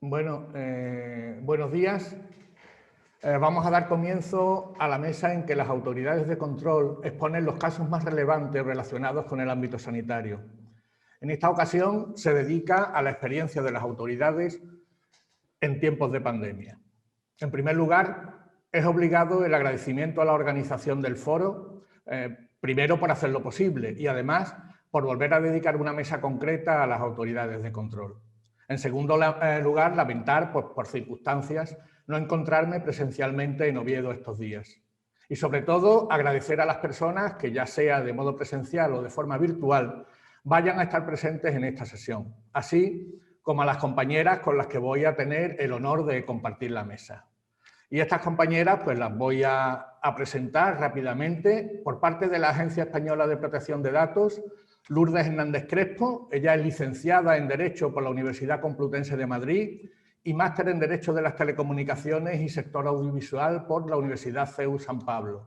Bueno, buenos días. Vamos a dar comienzo a la mesa en que las autoridades de control exponen los casos más relevantes relacionados con el ámbito sanitario. En esta ocasión se dedica a la experiencia de las autoridades en tiempos de pandemia. En primer lugar, es obligado el agradecimiento a la organización del foro, primero por hacerlo posible y además por volver a dedicar una mesa concreta a las autoridades de control. En segundo lugar, lamentar, pues, por circunstancias, no encontrarme presencialmente en Oviedo estos días. Y sobre todo, agradecer a las personas que, ya sea de modo presencial o de forma virtual, vayan a estar presentes en esta sesión, así como a las compañeras con las que voy a tener el honor de compartir la mesa. Y estas compañeras pues las voy a presentar rápidamente. Por parte de la Agencia Española de Protección de Datos, Lourdes Hernández Crespo. Ella es licenciada en Derecho por la Universidad Complutense de Madrid y máster en Derecho de las Telecomunicaciones y Sector Audiovisual por la Universidad CEU San Pablo.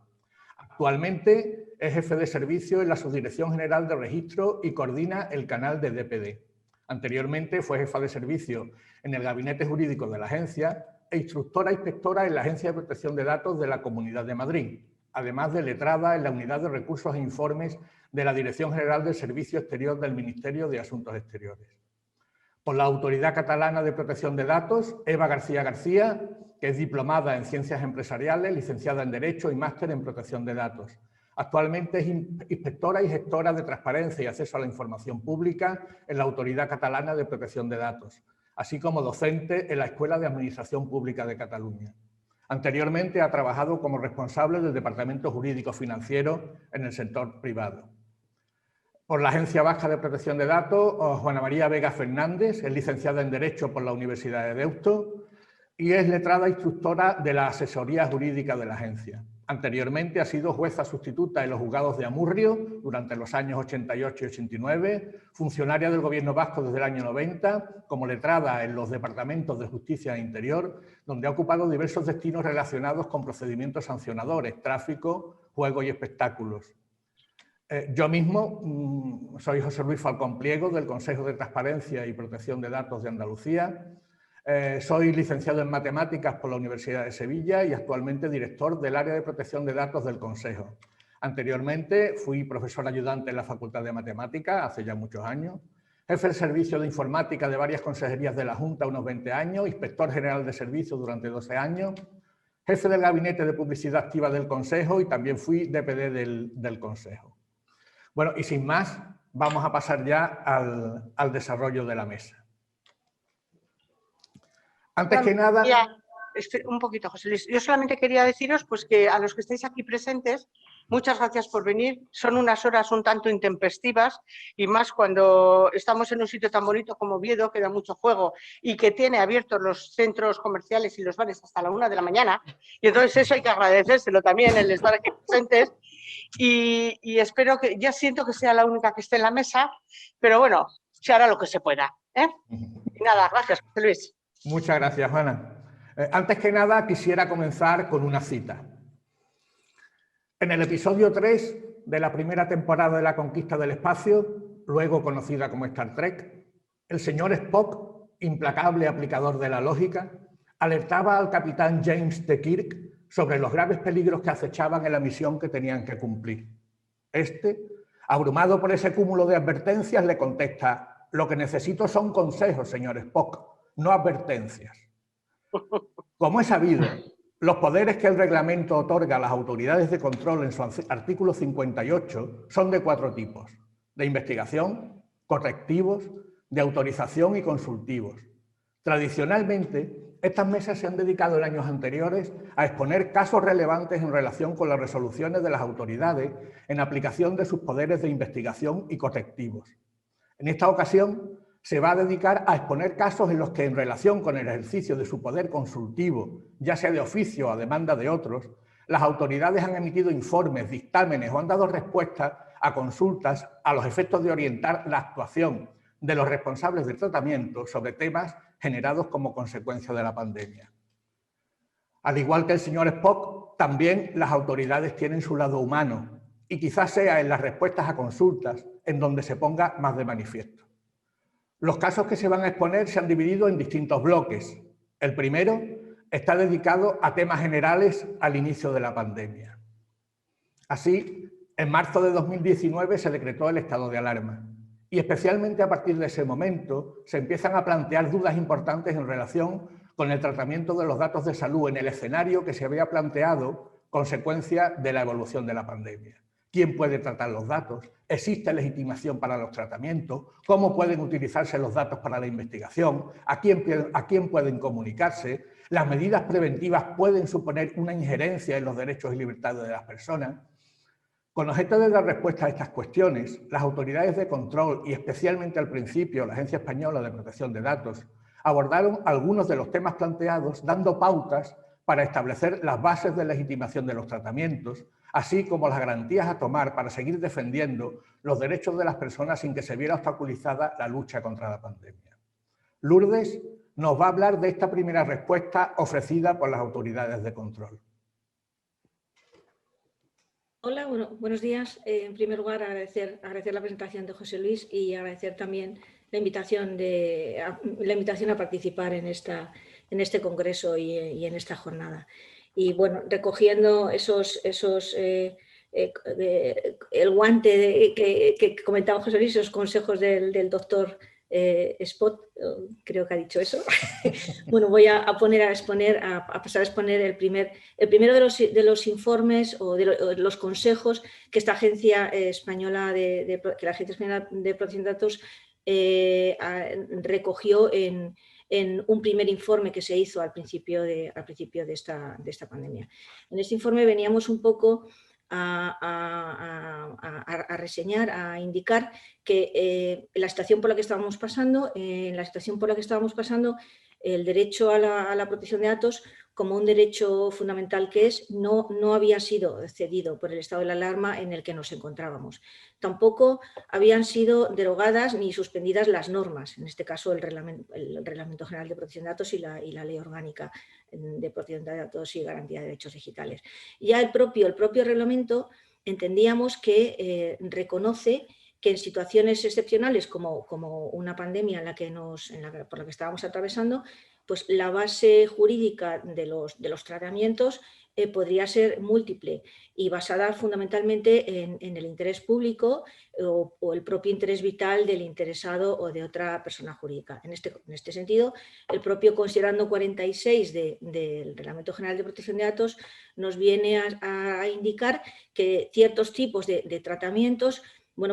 Actualmente es jefe de servicio en la Subdirección General de Registro y coordina el canal de DPD. Anteriormente fue jefa de servicio en el Gabinete Jurídico de la Agencia e instructora inspectora en la Agencia de Protección de Datos de la Comunidad de Madrid, además de letrada en la Unidad de Recursos e Informes de la Dirección General del Servicio Exterior del Ministerio de Asuntos Exteriores. Por la Autoridad Catalana de Protección de Datos, Eva García García, que es diplomada en Ciencias Empresariales, licenciada en Derecho y máster en Protección de Datos. Actualmente es inspectora y gestora de transparencia y acceso a la información pública en la Autoridad Catalana de Protección de Datos, así como docente en la Escuela de Administración Pública de Cataluña. Anteriormente ha trabajado como responsable del Departamento Jurídico Financiero en el sector privado. Por la Agencia Vasca de Protección de Datos, Juana María Vega Fernández, es licenciada en Derecho por la Universidad de Deusto y es letrada instructora de la asesoría jurídica de la agencia. Anteriormente ha sido jueza sustituta en los juzgados de Amurrio durante los años 88 y 89, funcionaria del Gobierno vasco desde el año 90, como letrada en los departamentos de Justicia e Interior, donde ha ocupado diversos destinos relacionados con procedimientos sancionadores, tráfico, juego y espectáculos. Yo mismo soy José Luis Falcón Pliego, del Consejo de Transparencia y Protección de Datos de Andalucía. Soy licenciado en Matemáticas por la Universidad de Sevilla y actualmente director del área de protección de datos del Consejo. Anteriormente fui profesor ayudante en la Facultad de Matemáticas, hace ya muchos años, jefe del servicio de informática de varias consejerías de la Junta, unos 20 años, inspector general de servicios durante 12 años, jefe del gabinete de publicidad activa del Consejo y también fui DPD del Consejo. Bueno, y sin más, vamos a pasar ya al desarrollo de la mesa. Antes que nada... Un poquito, José Luis. Yo solamente quería deciros pues, que a los que estáis aquí presentes, muchas gracias por venir. Son unas horas un tanto intempestivas y más cuando estamos en un sitio tan bonito como Oviedo, que da mucho juego y que tiene abiertos los centros comerciales y los bares hasta la 1 de la mañana. Y entonces eso hay que agradecérselo también, el estar aquí presentes. Y espero que, ya siento que sea la única que esté en la mesa, pero bueno, se hará lo que se pueda. Y nada, gracias, José Luis. Muchas gracias, Juana. Antes que nada, quisiera comenzar con una cita. En el episodio 3 de la primera temporada de La Conquista del Espacio, luego conocida como Star Trek, el señor Spock, implacable aplicador de la lógica, alertaba al capitán James T. Kirk sobre los graves peligros que acechaban en la misión que tenían que cumplir. Este, abrumado por ese cúmulo de advertencias, le contesta: lo que necesito son consejos, señor Spock, no advertencias. Como es sabido, los poderes que el reglamento otorga a las autoridades de control en su artículo 58 son de 4 tipos: de investigación, correctivos, de autorización y consultivos. Tradicionalmente, estas mesas se han dedicado en años anteriores a exponer casos relevantes en relación con las resoluciones de las autoridades en aplicación de sus poderes de investigación y correctivos. En esta ocasión, se va a dedicar a exponer casos en los que, en relación con el ejercicio de su poder consultivo, ya sea de oficio o a demanda de otros, las autoridades han emitido informes, dictámenes o han dado respuestas a consultas a los efectos de orientar la actuación de los responsables del tratamiento sobre temas generados como consecuencia de la pandemia. Al igual que el señor Spock, también las autoridades tienen su lado humano y quizás sea en las respuestas a consultas en donde se ponga más de manifiesto. Los casos que se van a exponer se han dividido en distintos bloques. El primero está dedicado a temas generales al inicio de la pandemia. Así, en marzo de 2019 se decretó el estado de alarma y especialmente a partir de ese momento se empiezan a plantear dudas importantes en relación con el tratamiento de los datos de salud en el escenario que se había planteado consecuencia de la evolución de la pandemia. ¿Quién puede tratar los datos? ¿Existe legitimación para los tratamientos? ¿Cómo pueden utilizarse los datos para la investigación? ¿A quién pueden comunicarse? ¿Las medidas preventivas pueden suponer una injerencia en los derechos y libertades de las personas? Con objeto de dar respuesta a estas cuestiones, las autoridades de control y especialmente al principio la Agencia Española de Protección de Datos abordaron algunos de los temas planteados dando pautas para establecer las bases de legitimación de los tratamientos, así como las garantías a tomar para seguir defendiendo los derechos de las personas sin que se viera obstaculizada la lucha contra la pandemia. Lourdes nos va a hablar de esta primera respuesta ofrecida por las autoridades de control. Hola, buenos días. En primer lugar, agradecer la presentación de José Luis y agradecer también la invitación a participar en este congreso y en esta jornada. Y bueno, recogiendo el guante que comentaba José Luis, esos consejos del doctor Spot, creo que ha dicho eso. Bueno, voy a pasar a exponer el primero de los informes o de los consejos que esta Agencia Española de Protección de Datos recogió en un primer informe que se hizo al principio de esta pandemia. En este informe veníamos un poco a reseñar, a indicar que la situación por la que estábamos pasando, el derecho a la protección de datos como un derecho fundamental que es, no había sido cedido por el estado de alarma en el que nos encontrábamos. Tampoco habían sido derogadas ni suspendidas las normas, en este caso el Reglamento General de Protección de Datos y la Ley Orgánica de Protección de Datos y Garantía de Derechos Digitales. Ya el propio reglamento entendíamos que reconoce que en situaciones excepcionales como una pandemia por la que estábamos atravesando, pues la base jurídica de los tratamientos podría ser múltiple y basada fundamentalmente en el interés público o el propio interés vital del interesado o de otra persona jurídica. En este sentido, el propio considerando 46 del Reglamento General de Protección de Datos nos viene a indicar que ciertos tipos de tratamientos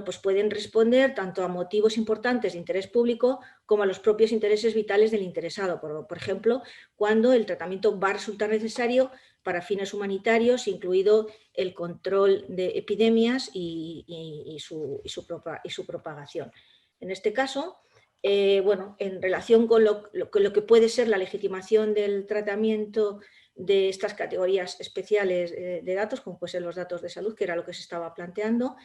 pues pueden responder tanto a motivos importantes de interés público como a los propios intereses vitales del interesado. Por ejemplo, cuando el tratamiento va a resultar necesario para fines humanitarios, incluido el control de epidemias y su propagación. En este caso, en relación con lo que puede ser la legitimación del tratamiento de estas categorías especiales de datos, como pueden ser los datos de salud, que era lo que se estaba planteando,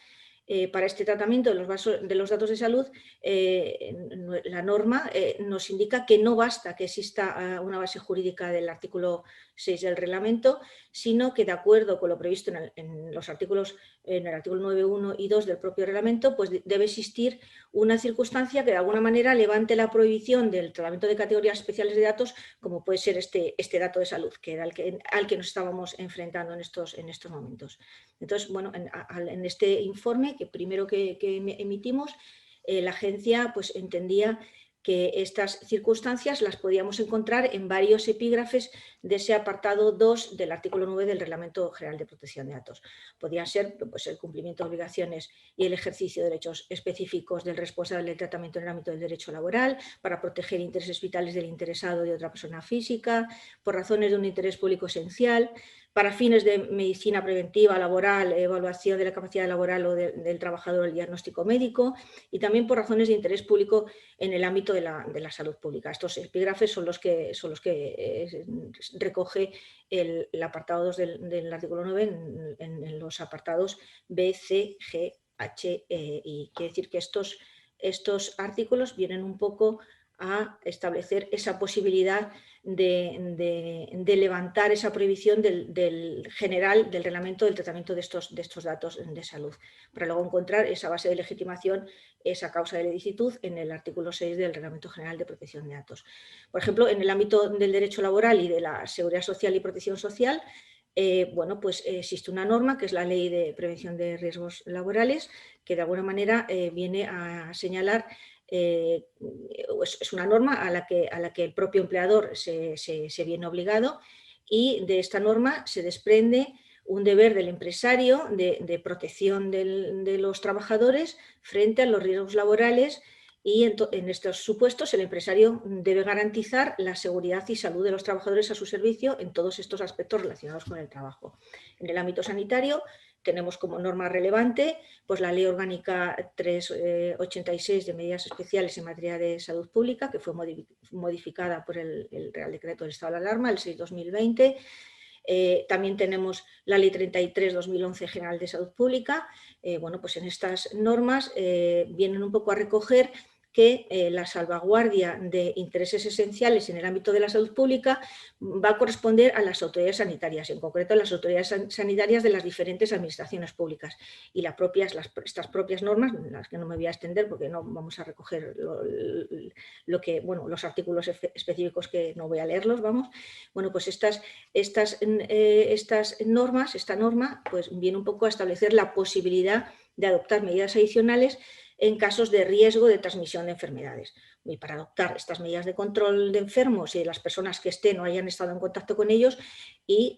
para este tratamiento de los datos de salud, la norma nos indica que no basta que exista una base jurídica del artículo 6 del reglamento, sino que de acuerdo con lo previsto en el artículo 9.1 y 2 del propio reglamento, pues debe existir una circunstancia que de alguna manera levante la prohibición del tratamiento de categorías especiales de datos, como puede ser este dato de salud, que era al que nos estábamos enfrentando en estos momentos. Entonces, en este informe que primero que emitimos, la agencia pues entendía que estas circunstancias las podíamos encontrar en varios epígrafes de ese apartado 2 del artículo 9 del Reglamento General de Protección de Datos. Podían ser pues, el cumplimiento de obligaciones y el ejercicio de derechos específicos del responsable del tratamiento en el ámbito del derecho laboral, para proteger intereses vitales del interesado o de otra persona física, por razones de un interés público esencial, para fines de medicina preventiva, laboral, evaluación de la capacidad laboral o del trabajador, el diagnóstico médico, y también por razones de interés público en el ámbito de la salud pública. Estos epígrafes son los que recoge el apartado 2 del artículo 9 en los apartados B, C, G, H, I. Quiere decir que estos artículos vienen un poco a establecer esa posibilidad de levantar esa prohibición del general del reglamento del tratamiento de estos datos de salud, para luego encontrar esa base de legitimación, esa causa de ilicitud en el artículo 6 del Reglamento General de Protección de Datos. Por ejemplo, en el ámbito del derecho laboral y de la seguridad social y protección social, bueno, pues existe una norma que es la Ley de Prevención de Riesgos Laborales, que de alguna manera viene a señalar, es una norma a la que el propio empleador se viene obligado, y de esta norma se desprende un deber del empresario de protección de los trabajadores frente a los riesgos laborales, y en estos supuestos el empresario debe garantizar la seguridad y salud de los trabajadores a su servicio en todos estos aspectos relacionados con el trabajo. En el ámbito sanitario tenemos como norma relevante pues, la Ley Orgánica 386 de Medidas Especiales en Materia de Salud Pública, que fue modificada por el Real Decreto del Estado de Alarma, el 6/2020. También tenemos la Ley 33/2011 General de Salud Pública. Bueno, pues en estas normas vienen un poco a recoger que la salvaguardia de intereses esenciales en el ámbito de la salud pública va a corresponder a las autoridades sanitarias, en concreto a las autoridades sanitarias de las diferentes administraciones públicas. Y estas propias normas, en las que no me voy a extender porque no vamos a recoger los artículos específicos, que no voy a leerlos, vamos. Bueno, pues esta norma pues viene un poco a establecer la posibilidad de adoptar medidas adicionales en casos de riesgo de transmisión de enfermedades. Y para adoptar estas medidas de control de enfermos y de las personas que estén o hayan estado en contacto con ellos, y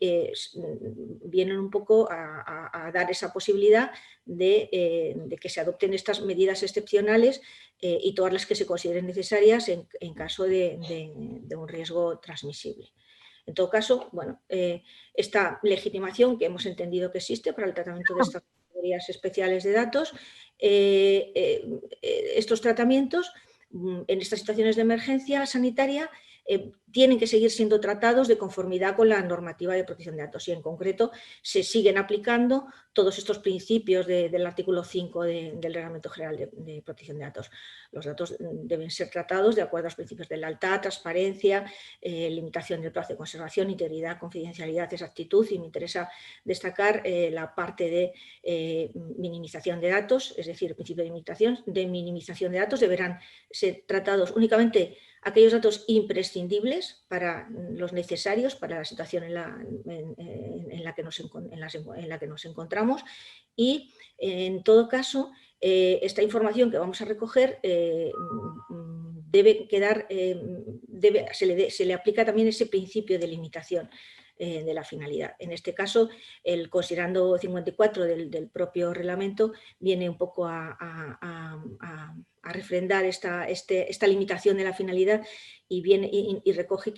vienen un poco a dar esa posibilidad de que se adopten estas medidas excepcionales y todas las que se consideren necesarias en caso de un riesgo transmisible. En todo caso, bueno, esta legitimación que hemos entendido que existe para el tratamiento de estas categorías especiales de datos, estos tratamientos en estas situaciones de emergencia sanitaria tienen que seguir siendo tratados de conformidad con la normativa de protección de datos, y en concreto se siguen aplicando todos estos principios del artículo 5 del Reglamento General de Protección de Datos. Los datos deben ser tratados de acuerdo a los principios de lealtad, transparencia, limitación del plazo de conservación, integridad, confidencialidad, exactitud, y me interesa destacar la parte de minimización de datos, es decir, el principio de minimización de datos. Deberán ser tratados únicamente aquellos datos imprescindibles para los necesarios para la situación en la que nos encontramos, y en todo caso esta información que vamos a recoger debe quedar, se le aplica también ese principio de limitación de la finalidad. En este caso, el considerando 54 del propio reglamento viene un poco a refrendar esta limitación de la finalidad, y recoge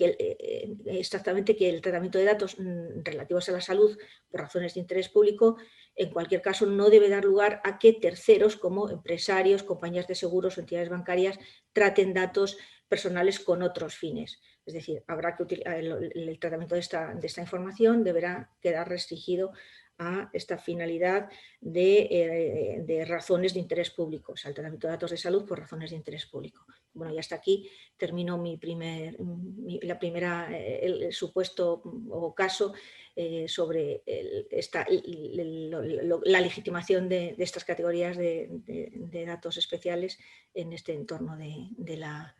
exactamente que el tratamiento de datos relativos a la salud por razones de interés público en cualquier caso no debe dar lugar a que terceros como empresarios, compañías de seguros o entidades bancarias traten datos personales con otros fines. Es decir, habrá que el tratamiento de esta información deberá quedar restringido a esta finalidad de razones de interés público, o sea, el tratamiento de datos de salud por razones de interés público. Bueno, y hasta aquí termino el supuesto o caso sobre la legitimación de estas categorías de datos especiales en este entorno de la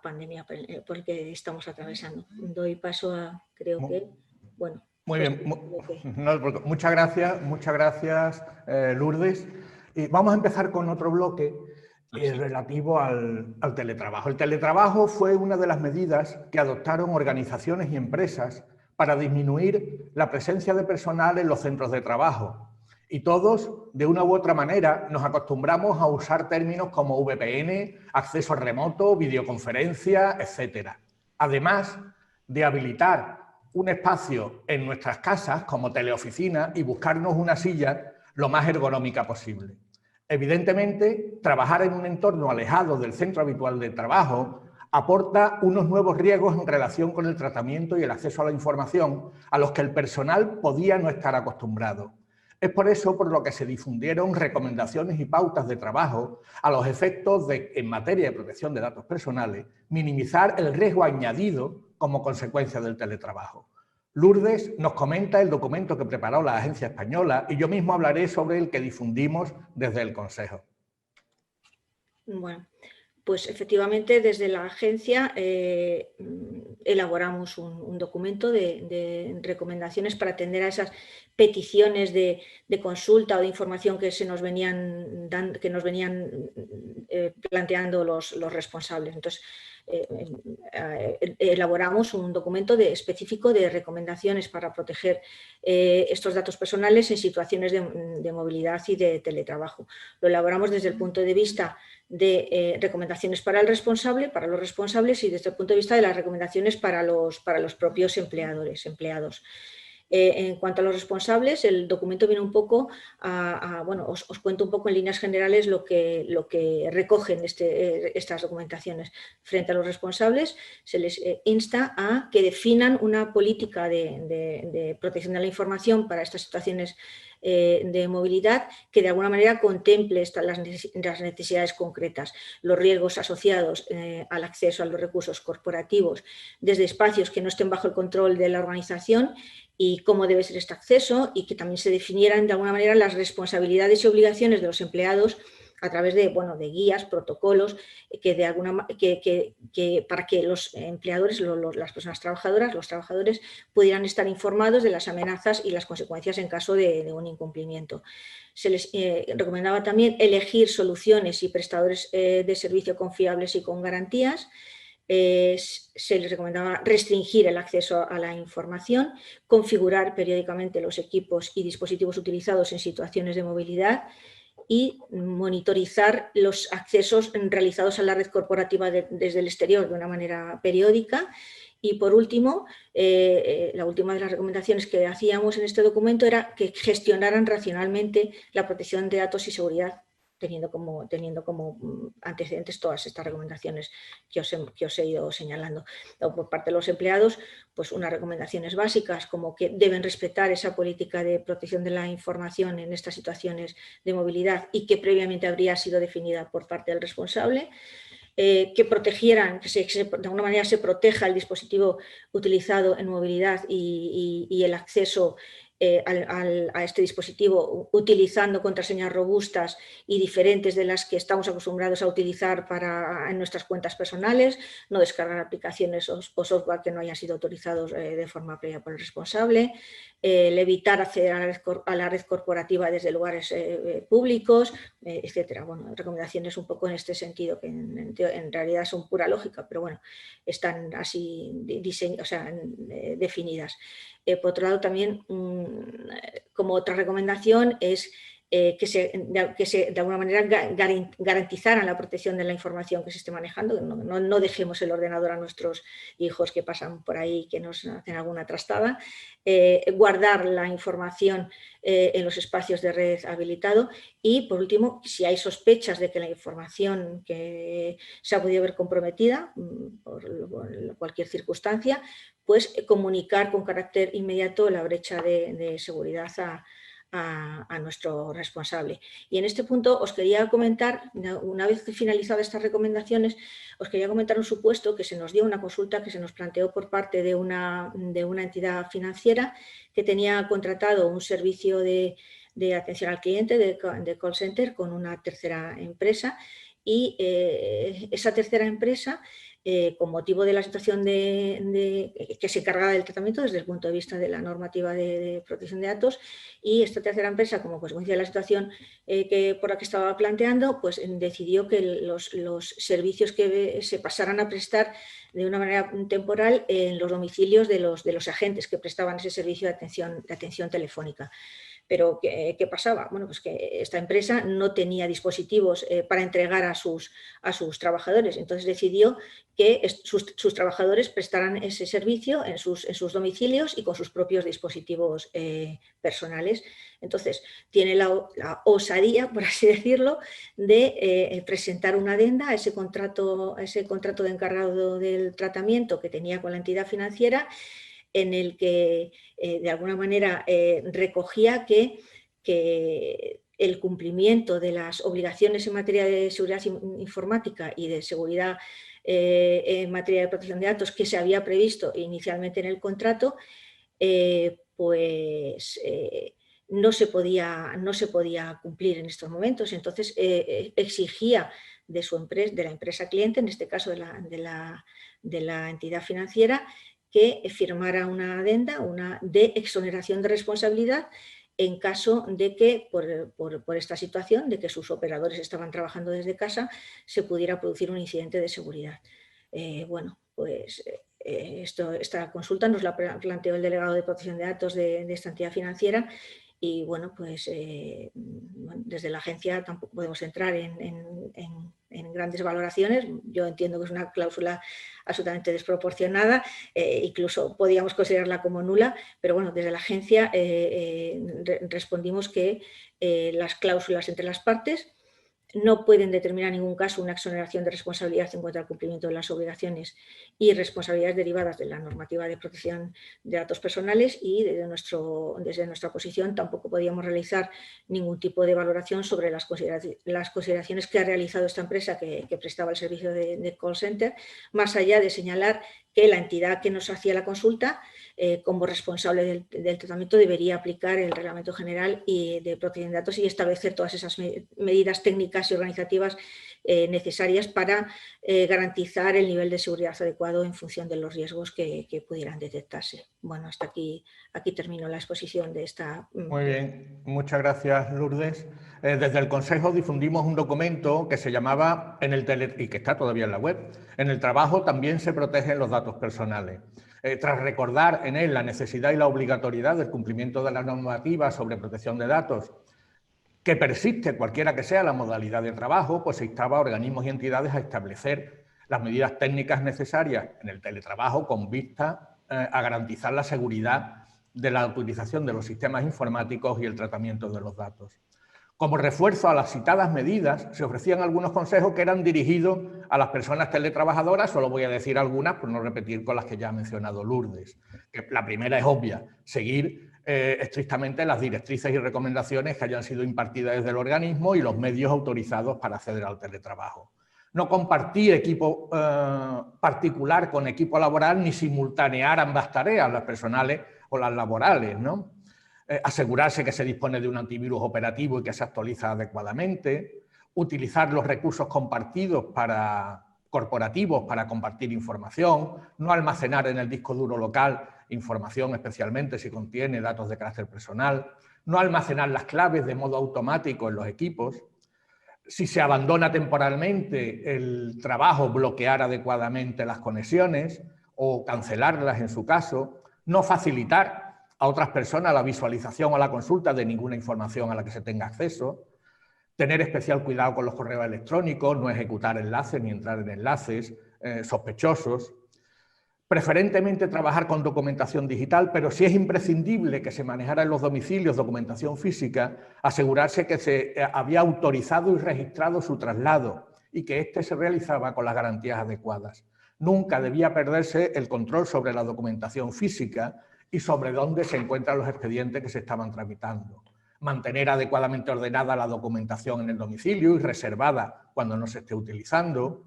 pandemia por el que estamos atravesando. Doy paso a, creo que, bueno... Muy bien, muchas gracias Lourdes. Y vamos a empezar con otro bloque relativo al teletrabajo. El teletrabajo fue una de las medidas que adoptaron organizaciones y empresas para disminuir la presencia de personal en los centros de trabajo. Y todos, de una u otra manera, nos acostumbramos a usar términos como VPN, acceso remoto, videoconferencia, etc. Además de habilitar un espacio en nuestras casas como teleoficina y buscarnos una silla lo más ergonómica posible. Evidentemente, trabajar en un entorno alejado del centro habitual de trabajo aporta unos nuevos riesgos en relación con el tratamiento y el acceso a la información a los que el personal podía no estar acostumbrado. Es por eso por lo que se difundieron recomendaciones y pautas de trabajo a los efectos de, en materia de protección de datos personales, minimizar el riesgo añadido como consecuencia del teletrabajo. Lourdes nos comenta el documento que preparó la agencia española y yo mismo hablaré sobre el que difundimos desde el Consejo. Bueno, pues efectivamente desde la agencia elaboramos un documento de recomendaciones para atender a esas peticiones de consulta o de información que nos venían planteando los responsables. Entonces, elaboramos un documento específico de recomendaciones para proteger estos datos personales en situaciones de movilidad y de teletrabajo. Lo elaboramos desde el punto de vista de recomendaciones para los responsables y desde el punto de vista de las recomendaciones para los propios empleados. En cuanto a los responsables, el documento viene un poco bueno, os cuento un poco en líneas generales lo que recogen estas documentaciones. Frente a los responsables, se les insta a que definan una política de protección de la información para estas situaciones de movilidad que de alguna manera contemple las necesidades concretas, los riesgos asociados al acceso a los recursos corporativos desde espacios que no estén bajo el control de la organización y cómo debe ser este acceso, y que también se definieran de alguna manera las responsabilidades y obligaciones de los empleados a través de guías, protocolos, para que los empleadores, las personas trabajadoras, los trabajadores, pudieran estar informados de las amenazas y las consecuencias en caso de un incumplimiento. Se les recomendaba también elegir soluciones y prestadores de servicio confiables y con garantías. Se les recomendaba restringir el acceso a la información, configurar periódicamente los equipos y dispositivos utilizados en situaciones de movilidad y monitorizar los accesos realizados a la red corporativa desde el exterior de una manera periódica. Y por último, la última de las recomendaciones que hacíamos en este documento era que gestionaran racionalmente la protección de datos y seguridad, teniendo como antecedentes todas estas recomendaciones que os he ido señalando. Por parte de los empleados, pues unas recomendaciones básicas como que deben respetar esa política de protección de la información en estas situaciones de movilidad y que previamente habría sido definida por parte del responsable, que protegieran, que de alguna manera se proteja el dispositivo utilizado en movilidad y el acceso a este dispositivo utilizando contraseñas robustas y diferentes de las que estamos acostumbrados a utilizar en nuestras cuentas personales, no descargar aplicaciones o software que no hayan sido autorizados de forma previa por el responsable, el evitar acceder a la red corporativa desde lugares públicos, etcétera. Bueno, recomendaciones un poco en este sentido, que en realidad son pura lógica, pero bueno, están así definidas. Por otro lado, también como otra recomendación es que se de alguna manera garantizaran la protección de la información que se esté manejando, no dejemos el ordenador a nuestros hijos que pasan por ahí, que nos hacen alguna trastada, guardar la información en los espacios de red habilitado y, por último, si hay sospechas de que la información que se ha podido ver comprometida por cualquier circunstancia, pues comunicar con carácter inmediato la brecha de seguridad a nuestro responsable. Y en este punto os quería comentar, una vez finalizadas estas recomendaciones, os quería comentar un supuesto que se nos dio, una consulta que se nos planteó por parte de una entidad financiera que tenía contratado un servicio de atención al cliente, de call center, con una tercera empresa, y esa tercera empresa, con motivo de la situación que se encargaba del tratamiento desde el punto de vista de la normativa de protección de datos, y esta tercera empresa, como consecuencia de la situación por la que estaba planteando, pues decidió que los servicios que se pasaran a prestar de una manera temporal en los domicilios de los agentes que prestaban ese servicio de atención telefónica. Pero ¿qué pasaba? Bueno, pues que esta empresa no tenía dispositivos para entregar a sus trabajadores, entonces decidió que sus trabajadores prestaran ese servicio en sus domicilios y con sus propios dispositivos personales. Entonces, tiene la osadía, por así decirlo, de presentar una adenda a ese contrato de encargado del tratamiento que tenía con la entidad financiera, en el que de alguna manera recogía que que el cumplimiento de las obligaciones en materia de seguridad informática y de seguridad en materia de protección de datos que se había previsto inicialmente en el contrato, no se podía cumplir en estos momentos. Entonces exigía de la empresa cliente, en este caso de la entidad financiera, que firmara una adenda, una de exoneración de responsabilidad en caso de que, por esta situación, de que sus operadores estaban trabajando desde casa, se pudiera producir un incidente de seguridad. Esta consulta nos la planteó el delegado de protección de datos de esta entidad financiera y desde la agencia tampoco podemos entrar en grandes valoraciones. Yo entiendo que es una cláusula absolutamente desproporcionada, incluso podíamos considerarla como nula, pero bueno, desde la agencia respondimos que las cláusulas entre las partes no pueden determinar en ningún caso una exoneración de responsabilidad en cuanto al cumplimiento de las obligaciones y responsabilidades derivadas de la normativa de protección de datos personales, y desde nuestra posición tampoco podíamos realizar ningún tipo de valoración sobre las consideraciones que ha realizado esta empresa que prestaba el servicio de call center, más allá de señalar que la entidad que nos hacía la consulta, como responsable del tratamiento, debería aplicar el Reglamento General de Protección de Datos y establecer todas esas medidas técnicas y organizativas necesarias para garantizar el nivel de seguridad adecuado en función de los riesgos que pudieran detectarse. Bueno, hasta aquí termino la exposición de esta. Muy bien, muchas gracias, Lourdes. Desde el Consejo difundimos un documento que se llamaba, y que está todavía en la web, en el trabajo también se protegen los datos personales. Tras recordar en él la necesidad y la obligatoriedad del cumplimiento de la normativa sobre protección de datos, que persiste cualquiera que sea la modalidad de trabajo, pues se instaba a organismos y entidades a establecer las medidas técnicas necesarias en el teletrabajo con vista a garantizar la seguridad de la utilización de los sistemas informáticos y el tratamiento de los datos. Como refuerzo a las citadas medidas, se ofrecían algunos consejos que eran dirigidos a las personas teletrabajadoras. Solo voy a decir algunas por no repetir con las que ya ha mencionado Lourdes. La primera es obvia: seguir estrictamente las directrices y recomendaciones que hayan sido impartidas desde el organismo y los medios autorizados para acceder al teletrabajo. No compartir equipo particular con equipo laboral ni simultanear ambas tareas, las personales o las laborales, ¿no? Asegurarse que se dispone de un antivirus operativo y que se actualiza adecuadamente, utilizar los recursos compartidos corporativos para compartir información, no almacenar en el disco duro local información, especialmente si contiene datos de carácter personal, no almacenar las claves de modo automático en los equipos. Si se abandona temporalmente el trabajo, bloquear adecuadamente las conexiones o cancelarlas en su caso, no facilitar a otras personas la visualización o la consulta de ninguna información a la que se tenga acceso, tener especial cuidado con los correos electrónicos, no ejecutar enlaces ni entrar en enlaces sospechosos, preferentemente trabajar con documentación digital, pero si es imprescindible que se manejara en los domicilios documentación física, asegurarse que se había autorizado y registrado su traslado y que éste se realizaba con las garantías adecuadas. Nunca debía perderse el control sobre la documentación física y sobre dónde se encuentran los expedientes que se estaban tramitando. Mantener adecuadamente ordenada la documentación en el domicilio y reservada cuando no se esté utilizando.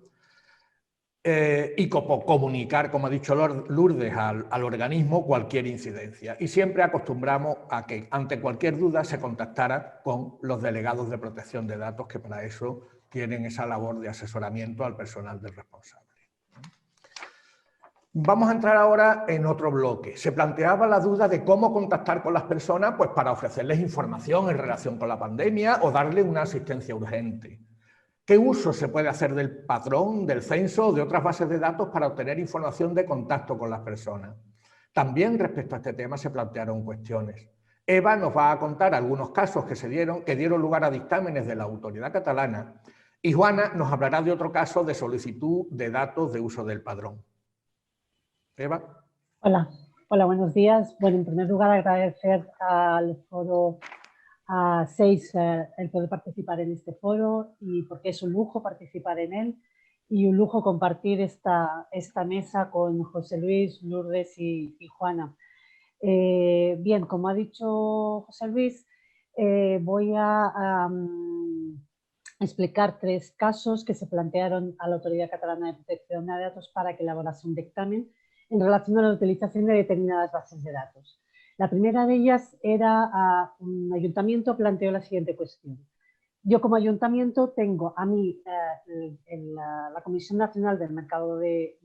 Y comunicar, como ha dicho Lourdes, al organismo cualquier incidencia. Y siempre acostumbramos a que ante cualquier duda se contactara con los delegados de protección de datos, que para eso tienen esa labor de asesoramiento al personal del responsable. Vamos a entrar ahora en otro bloque. Se planteaba la duda de cómo contactar con las personas, pues para ofrecerles información en relación con la pandemia o darle una asistencia urgente. ¿Qué uso se puede hacer del padrón, del censo o de otras bases de datos para obtener información de contacto con las personas? También respecto a este tema se plantearon cuestiones. Eva nos va a contar algunos casos que dieron lugar a dictámenes de la autoridad catalana, y Juana nos hablará de otro caso de solicitud de datos de uso del padrón. Eva. Hola, buenos días. Bueno, en primer lugar agradecer al foro a 6 el poder participar en este foro, y porque es un lujo participar en él y un lujo compartir esta mesa con José Luis, Lourdes y Juana. Bien, como ha dicho José Luis, voy a explicar 3 casos que se plantearon a la Autoridad Catalana de Protección de Datos para que elaborase un dictamen en relación a la utilización de determinadas bases de datos. La primera de ellas era un ayuntamiento planteó la siguiente cuestión. Yo como ayuntamiento tengo a mí la Comisión Nacional del Mercado de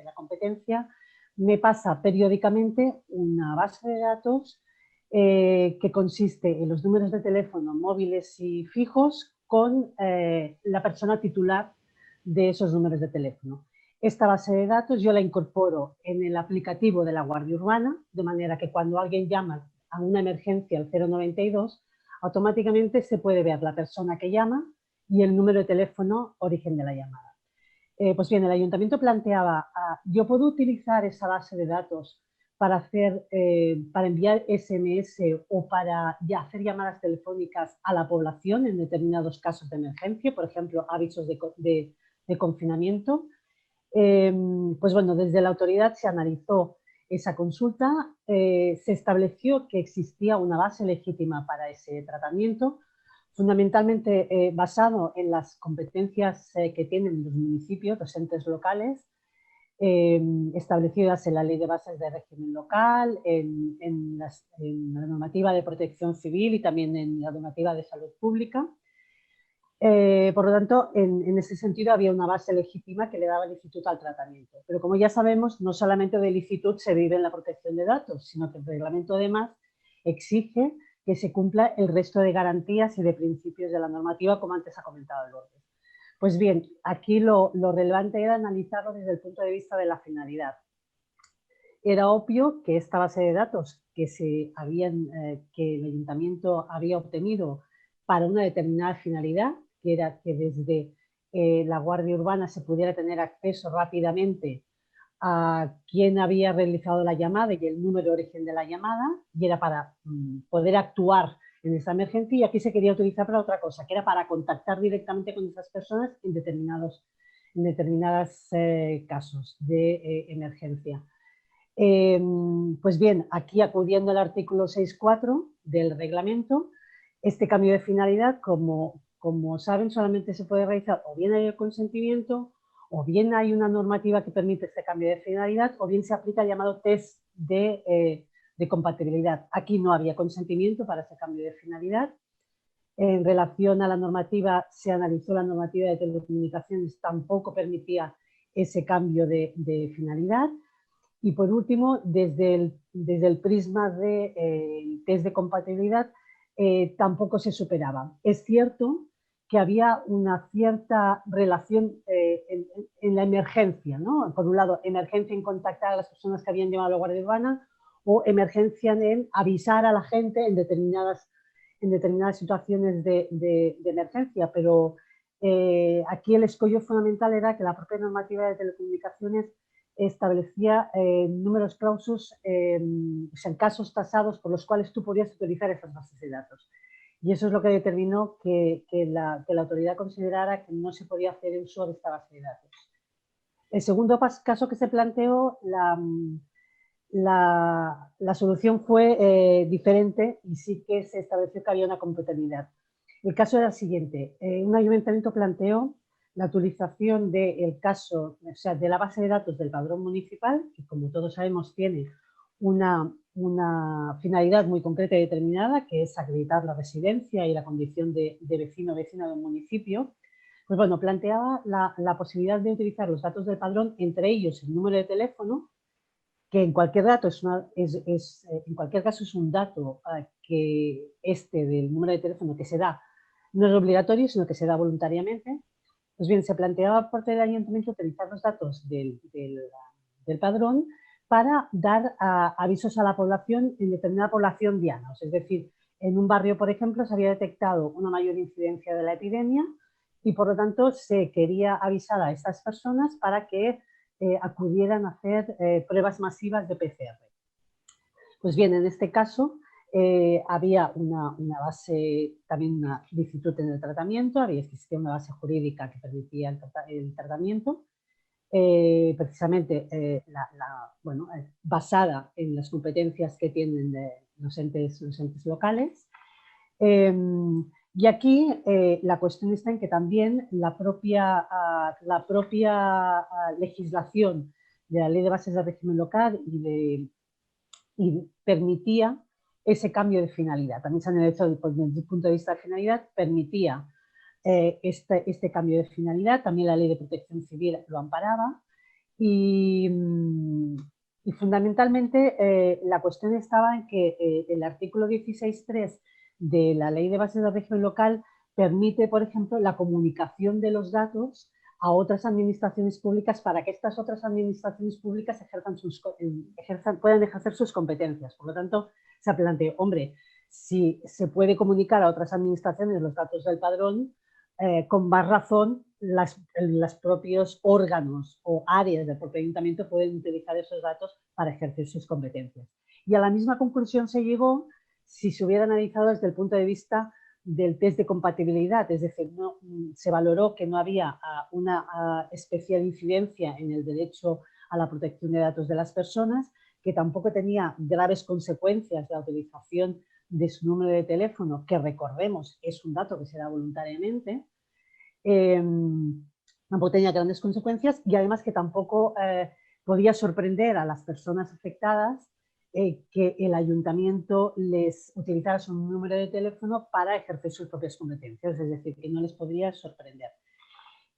la Competencia me pasa periódicamente una base de datos que consiste en los números de teléfono móviles y fijos con la persona titular de esos números de teléfono. Esta base de datos yo la incorporo en el aplicativo de la Guardia Urbana, de manera que cuando alguien llama a una emergencia al 092, automáticamente se puede ver la persona que llama y el número de teléfono origen de la llamada. Pues bien, el ayuntamiento planteaba, yo puedo utilizar esa base de datos para enviar SMS o para hacer llamadas telefónicas a la población en determinados casos de emergencia, por ejemplo, avisos de confinamiento. Pues bueno, desde la autoridad se analizó esa consulta, se estableció que existía una base legítima para ese tratamiento, fundamentalmente basado en las competencias que tienen los municipios, los entes locales, establecidas en la Ley de Bases de Régimen Local, en la normativa de protección civil y también en la normativa de salud pública. Por lo tanto, en ese sentido había una base legítima que le daba licitud al tratamiento. Pero como ya sabemos, no solamente de licitud se vive en la protección de datos, sino que el reglamento además exige que se cumpla el resto de garantías y de principios de la normativa, como antes ha comentado Lourdes. Pues bien, aquí lo relevante era analizarlo desde el punto de vista de la finalidad. Era obvio que esta base de datos que el ayuntamiento había obtenido para una determinada finalidad, que era que desde la Guardia Urbana se pudiera tener acceso rápidamente a quién había realizado la llamada y el número de origen de la llamada, y era para poder actuar en esa emergencia, y aquí se quería utilizar para otra cosa, que era para contactar directamente con esas personas en determinados casos de emergencia. Pues bien, aquí acudiendo al artículo 6.4 del reglamento, este cambio de finalidad, como saben, solamente se puede realizar o bien hay el consentimiento, o bien hay una normativa que permite este cambio de finalidad, o bien se aplica el llamado test de compatibilidad. Aquí no había consentimiento para ese cambio de finalidad. En relación a la normativa, se analizó la normativa de telecomunicaciones, tampoco permitía ese cambio de finalidad. Y por último, desde el prisma del test de compatibilidad, tampoco se superaba. Es cierto que había una cierta relación en la emergencia, ¿no? Por un lado, emergencia en contactar a las personas que habían llamado a la Guardia Urbana, o emergencia en avisar a la gente en determinadas situaciones de emergencia, pero aquí el escollo fundamental era que la propia normativa de telecomunicaciones establecía números clausus, en casos tasados por los cuales tú podías utilizar esas bases de datos. Y eso es lo que determinó que la autoridad considerara que no se podía hacer uso de esta base de datos. El segundo caso que se planteó, la solución fue diferente, y sí que se estableció que había una compatibilidad. El caso era el siguiente: un ayuntamiento planteó la utilización de la base de datos del padrón municipal, que como todos sabemos tiene una finalidad muy concreta y determinada, que es acreditar la residencia y la condición de vecino o vecina de un municipio. Pues bueno, planteaba la posibilidad de utilizar los datos del padrón, entre ellos el número de teléfono, que en cualquier caso es un dato que del número de teléfono que se da no es obligatorio, sino que se da voluntariamente. Pues bien, se planteaba por parte del ayuntamiento utilizar los datos del padrón para dar avisos a la población en determinada población diana. Es decir, en un barrio, por ejemplo, se había detectado una mayor incidencia de la epidemia y, por lo tanto, se quería avisar a estas personas para que acudieran a hacer pruebas masivas de PCR. Pues bien, en este caso había una base, también una licitud en el tratamiento, existía una base jurídica que permitía el tratamiento, precisamente basada en las competencias que tienen los entes locales. Y aquí la cuestión está en que también la propia legislación de la Ley de Bases del Régimen Local y permitía ese cambio de finalidad. También se han hecho desde el punto de vista de finalidad, permitía este cambio de finalidad. También la Ley de Protección Civil lo amparaba y fundamentalmente la cuestión estaba en que el artículo 16.3 de la Ley de Bases del Régimen Local permite, por ejemplo, la comunicación de los datos a otras administraciones públicas para que estas otras administraciones públicas puedan ejercer sus competencias. Por lo tanto, se planteó, hombre, si se puede comunicar a otras administraciones los datos del padrón, con más razón los propios órganos o áreas del propio ayuntamiento pueden utilizar esos datos para ejercer sus competencias. Y a la misma conclusión se llegó si se hubiera analizado desde el punto de vista del test de compatibilidad, es decir, se valoró que no había una especial incidencia en el derecho a la protección de datos de las personas, que tampoco tenía graves consecuencias de la utilización de su número de teléfono, que recordemos es un dato que se da voluntariamente, tampoco tenía grandes consecuencias y además que tampoco podía sorprender a las personas afectadas que el ayuntamiento les utilizara su número de teléfono para ejercer sus propias competencias, es decir, que no les podría sorprender.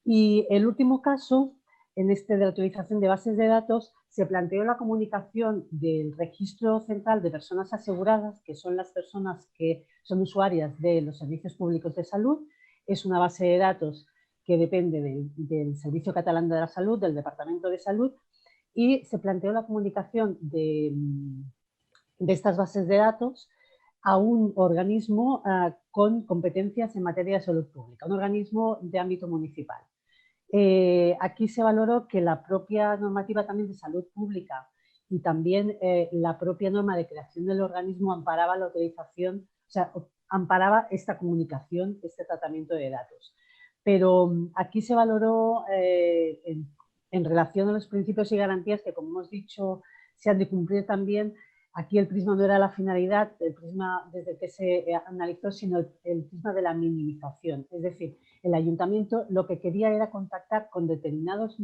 Y el último caso, en este de la utilización de bases de datos, se planteó la comunicación del Registro Central de Personas Aseguradas, que son las personas que son usuarias de los servicios públicos de salud. Es una base de datos que depende del Servicio Catalán de la Salud, del Departamento de Salud, y se planteó la comunicación de estas bases de datos a un organismo con competencias en materia de salud pública, un organismo de ámbito municipal. Aquí se valoró que la propia normativa también de salud pública y también la propia norma de creación del organismo amparaba la utilización, o sea, amparaba esta comunicación, este tratamiento de datos. Pero aquí se valoró en relación a los principios y garantías que, como hemos dicho, se han de cumplir también. Aquí el prisma no era la finalidad, el prisma desde que se analizó, sino el prisma de la minimización. Es decir, el ayuntamiento lo que quería era contactar con determinadas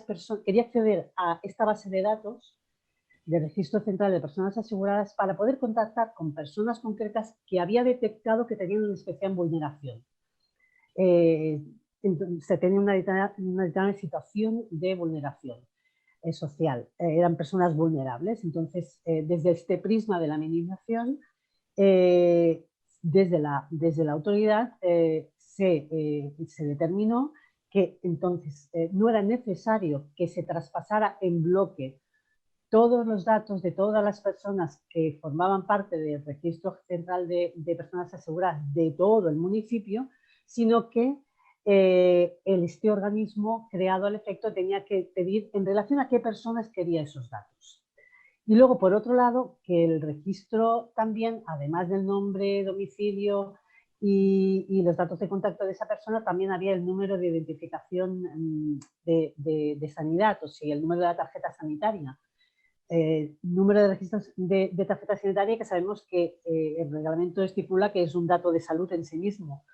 personas, quería acceder a esta base de datos del Registro Central de Personas Aseguradas para poder contactar con personas concretas que había detectado que tenían una especial vulneración. Se tenía una determinada situación de vulneración social, eran personas vulnerables. Entonces, desde este prisma de la minimización, desde la autoridad se determinó que entonces no era necesario que se traspasara en bloque todos los datos de todas las personas que formaban parte del Registro Central de Personas Aseguradas de todo el municipio, sino que este organismo creado al efecto tenía que pedir en relación a qué personas quería esos datos. Y luego, por otro lado, que el registro también, además del nombre, domicilio y los datos de contacto de esa persona, también había el número de identificación de sanidad, o sea, el número de la tarjeta sanitaria. Número de registros de tarjeta sanitaria, que sabemos que el reglamento estipula que es un dato de salud en sí mismo.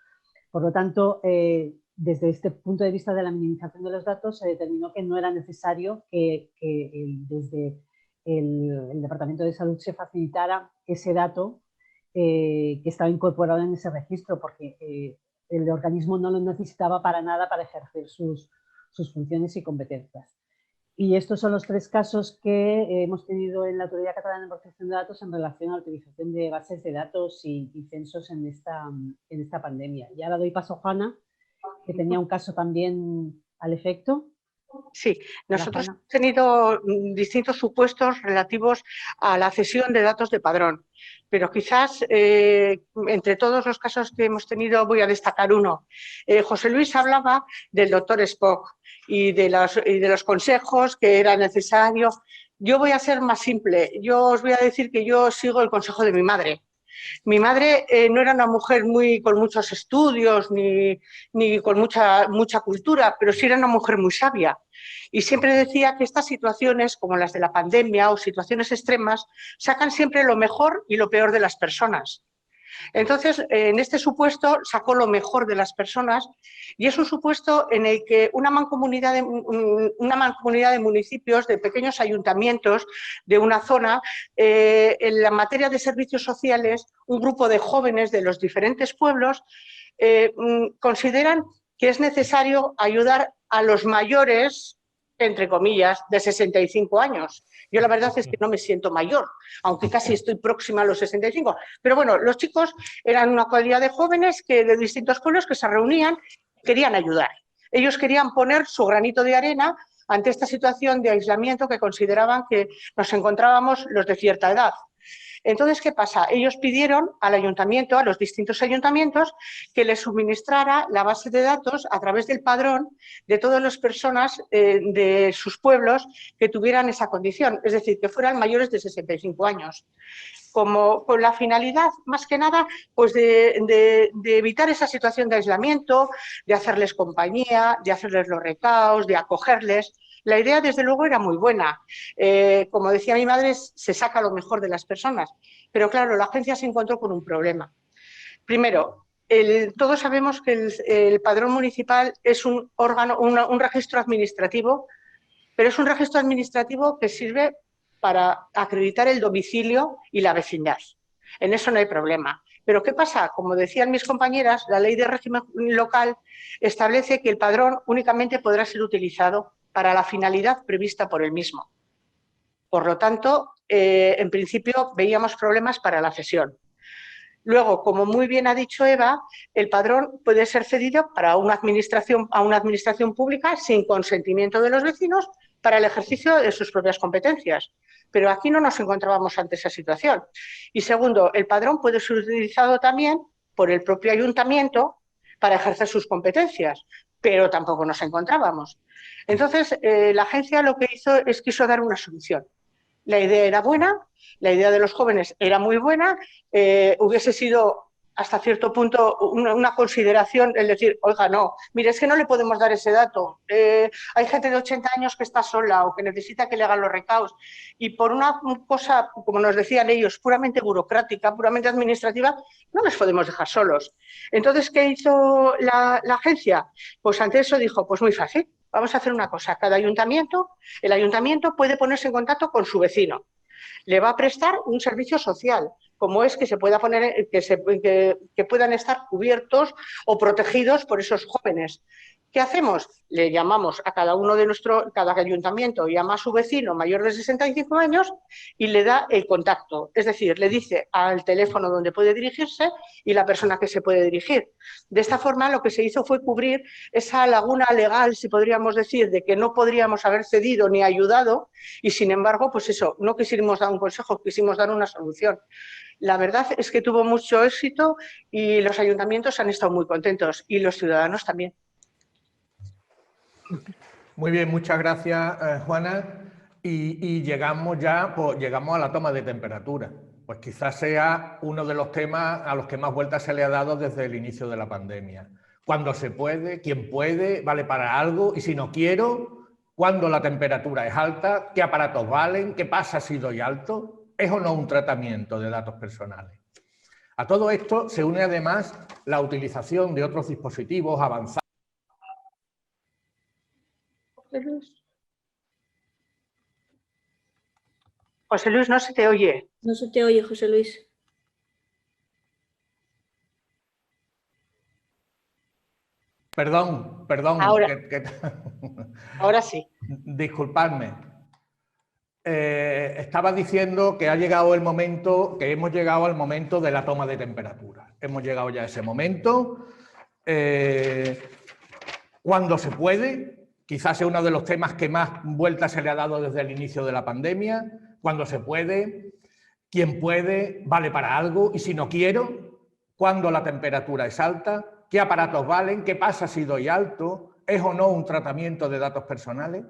Por lo tanto, desde este punto de vista de la minimización de los datos, se determinó que no era necesario que desde el Departamento de Salud se facilitara ese dato que estaba incorporado en ese registro, porque el organismo no lo necesitaba para nada para ejercer sus funciones y competencias. Y estos son los tres casos que hemos tenido en la Autoridad Catalana de Protección de Datos en relación a la utilización de bases de datos y censos en esta pandemia. Y ahora doy paso a Juana, que tenía un caso también al efecto. Sí, nosotros hemos tenido distintos supuestos relativos a la cesión de datos de padrón, pero quizás entre todos los casos que hemos tenido voy a destacar uno. José Luis hablaba del doctor Spock y de los consejos que era necesario. Yo voy a ser más simple, yo os voy a decir que yo sigo el consejo de mi madre. Mi madre no era una mujer con muchos estudios ni con mucha cultura, pero sí era una mujer muy sabia. Y siempre decía que estas situaciones, como las de la pandemia o situaciones extremas, sacan siempre lo mejor y lo peor de las personas. Entonces, en este supuesto sacó lo mejor de las personas y es un supuesto en el que una mancomunidad de municipios, de pequeños ayuntamientos de una zona, en la materia de servicios sociales, un grupo de jóvenes de los diferentes pueblos consideran que es necesario ayudar a los mayores, entre comillas, de 65 años. Yo la verdad es que no me siento mayor, aunque casi estoy próxima a los 65. Pero bueno, los chicos eran una cuadrilla de jóvenes de distintos pueblos que se reunían y querían ayudar. Ellos querían poner su granito de arena ante esta situación de aislamiento que consideraban que nos encontrábamos los de cierta edad. Entonces, ¿qué pasa? Ellos pidieron al ayuntamiento, a los distintos ayuntamientos, que les suministrara la base de datos a través del padrón de todas las personas de sus pueblos que tuvieran esa condición, es decir, que fueran mayores de 65 años. Como con la finalidad, más que nada, pues de evitar esa situación de aislamiento, de hacerles compañía, de hacerles los recaos, de acogerles. La idea, desde luego, era muy buena. Como decía mi madre, se saca lo mejor de las personas. Pero claro, la agencia se encontró con un problema. Primero, todos sabemos que el padrón municipal es un órgano, un registro administrativo, pero es un registro administrativo que sirve para acreditar el domicilio y la vecindad. En eso no hay problema. Pero ¿qué pasa? Como decían mis compañeras, la ley de régimen local establece que el padrón únicamente podrá ser utilizado para la finalidad prevista por el mismo. Por lo tanto, en principio veíamos problemas para la cesión. Luego, como muy bien ha dicho Eva, el padrón puede ser cedido a una administración pública sin consentimiento de los vecinos para el ejercicio de sus propias competencias. Pero aquí no nos encontrábamos ante esa situación. Y segundo, el padrón puede ser utilizado también por el propio ayuntamiento para ejercer sus competencias, pero tampoco nos encontrábamos. Entonces, la agencia lo que hizo es quiso dar una solución. La idea era buena, la idea de los jóvenes era muy buena, hubiese sido hasta cierto punto una consideración el decir, oiga, no, mire, es que no le podemos dar ese dato, hay gente de 80 años que está sola o que necesita que le hagan los recaos y por una cosa, como nos decían ellos, puramente burocrática, puramente administrativa, no les podemos dejar solos. Entonces, ¿qué hizo la agencia? Pues ante eso dijo, pues muy fácil. Vamos a hacer una cosa, el ayuntamiento puede ponerse en contacto con su vecino, le va a prestar un servicio social, como es que se pueda poner, que puedan estar cubiertos o protegidos por esos jóvenes. ¿Qué hacemos? Le llamamos a cada ayuntamiento llama a su vecino mayor de 65 años y le da el contacto, es decir, le dice al teléfono donde puede dirigirse y la persona que se puede dirigir. De esta forma lo que se hizo fue cubrir esa laguna legal, si podríamos decir, de que no podríamos haber cedido ni ayudado y sin embargo, pues eso, no quisimos dar un consejo, quisimos dar una solución. La verdad es que tuvo mucho éxito y los ayuntamientos han estado muy contentos y los ciudadanos también. Muy bien, muchas gracias, Juana. Y llegamos a la toma de temperatura. Pues quizás sea uno de los temas a los que más vueltas se le ha dado desde el inicio de la pandemia. Cuando se puede, quién puede, vale para algo, y si no quiero, cuando la temperatura es alta, qué aparatos valen, qué pasa si doy alto, ¿es o no un tratamiento de datos personales? A todo esto se une además la utilización de otros dispositivos avanzados. José Luis, no se te oye. No se te oye, José Luis. Perdón. Ahora sí. Disculpadme. Estaba diciendo que hemos llegado al momento de la toma de temperatura. Hemos llegado ya a ese momento. Cuando se puede, quizás sea uno de los temas que más vueltas se le ha dado desde el inicio de la pandemia. Cuando se puede, quién puede, vale para algo, y si no quiero, cuando la temperatura es alta, qué aparatos valen, qué pasa si doy alto, es o no un tratamiento de datos personales.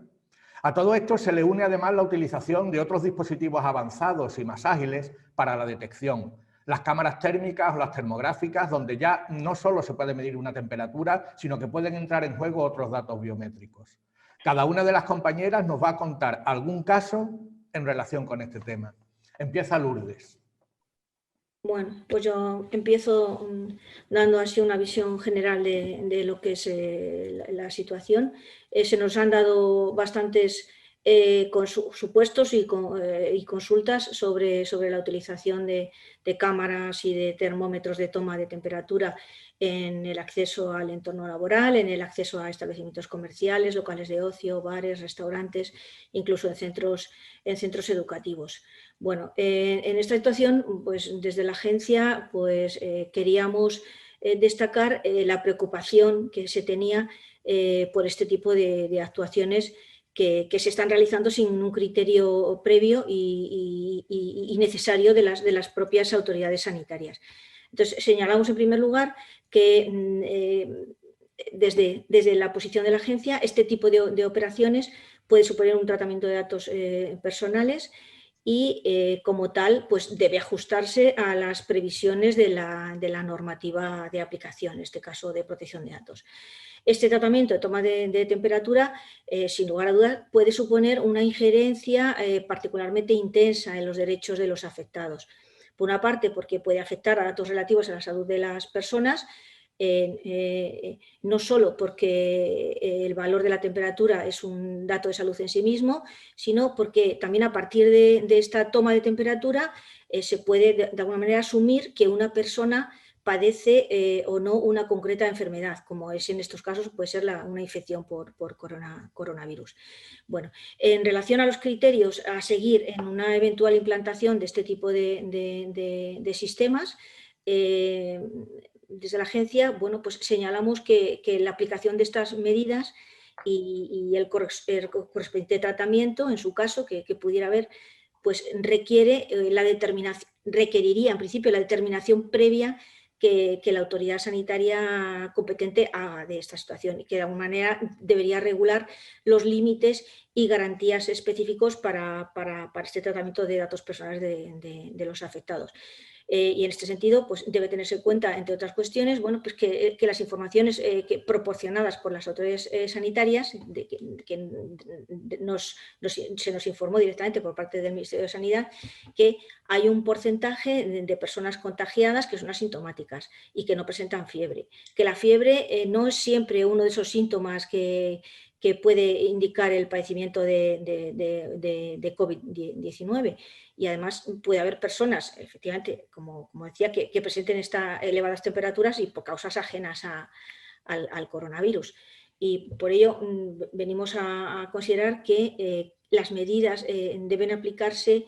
A todo esto se le une además la utilización de otros dispositivos avanzados y más ágiles para la detección. Las cámaras térmicas o las termográficas, donde ya no solo se puede medir una temperatura, sino que pueden entrar en juego otros datos biométricos. Cada una de las compañeras nos va a contar algún caso en relación con este tema. Empieza Lourdes. Bueno, pues yo empiezo dando así una visión general de lo que es la situación. Se nos han dado bastantes supuestos y consultas sobre la utilización de cámaras y de termómetros de toma de temperatura en el acceso al entorno laboral, en el acceso a establecimientos comerciales, locales de ocio, bares, restaurantes, incluso en centros educativos. Bueno, en esta situación, pues desde la agencia pues, queríamos destacar la preocupación que se tenía por este tipo de actuaciones que se están realizando sin un criterio previo y necesario de las propias autoridades sanitarias. Entonces, señalamos en primer lugar que desde la posición de la agencia este tipo de operaciones puede suponer un tratamiento de datos personales y como tal pues debe ajustarse a las previsiones de la normativa de aplicación, en este caso de protección de datos. Este tratamiento de toma de temperatura, sin lugar a dudas, puede suponer una injerencia particularmente intensa en los derechos de los afectados. Por una parte, porque puede afectar a datos relativos a la salud de las personas, no solo porque el valor de la temperatura es un dato de salud en sí mismo, sino porque también a partir de esta toma de temperatura se puede de alguna manera asumir que una persona padece o no una concreta enfermedad, como es en estos casos puede ser una infección por coronavirus. Bueno, en relación a los criterios a seguir en una eventual implantación de este tipo de sistemas, desde la agencia, bueno, pues señalamos que la aplicación de estas medidas y el correspondiente tratamiento, en su caso, que pudiera haber, pues requeriría en principio la determinación previa que la autoridad sanitaria competente haga de esta situación y que de alguna manera debería regular los límites y garantías específicos para este tratamiento de datos personales de los afectados. Y en este sentido, pues debe tenerse en cuenta, entre otras cuestiones, bueno, pues que las informaciones proporcionadas por las autoridades sanitarias, se nos informó directamente por parte del Ministerio de Sanidad que hay un porcentaje de personas contagiadas que son asintomáticas y que no presentan fiebre. Que la fiebre no es siempre uno de esos síntomas que puede indicar el padecimiento de COVID-19. Y además puede haber personas, efectivamente, como decía, que presenten estas elevadas temperaturas y por causas ajenas al coronavirus. Y por ello venimos a considerar que las medidas deben aplicarse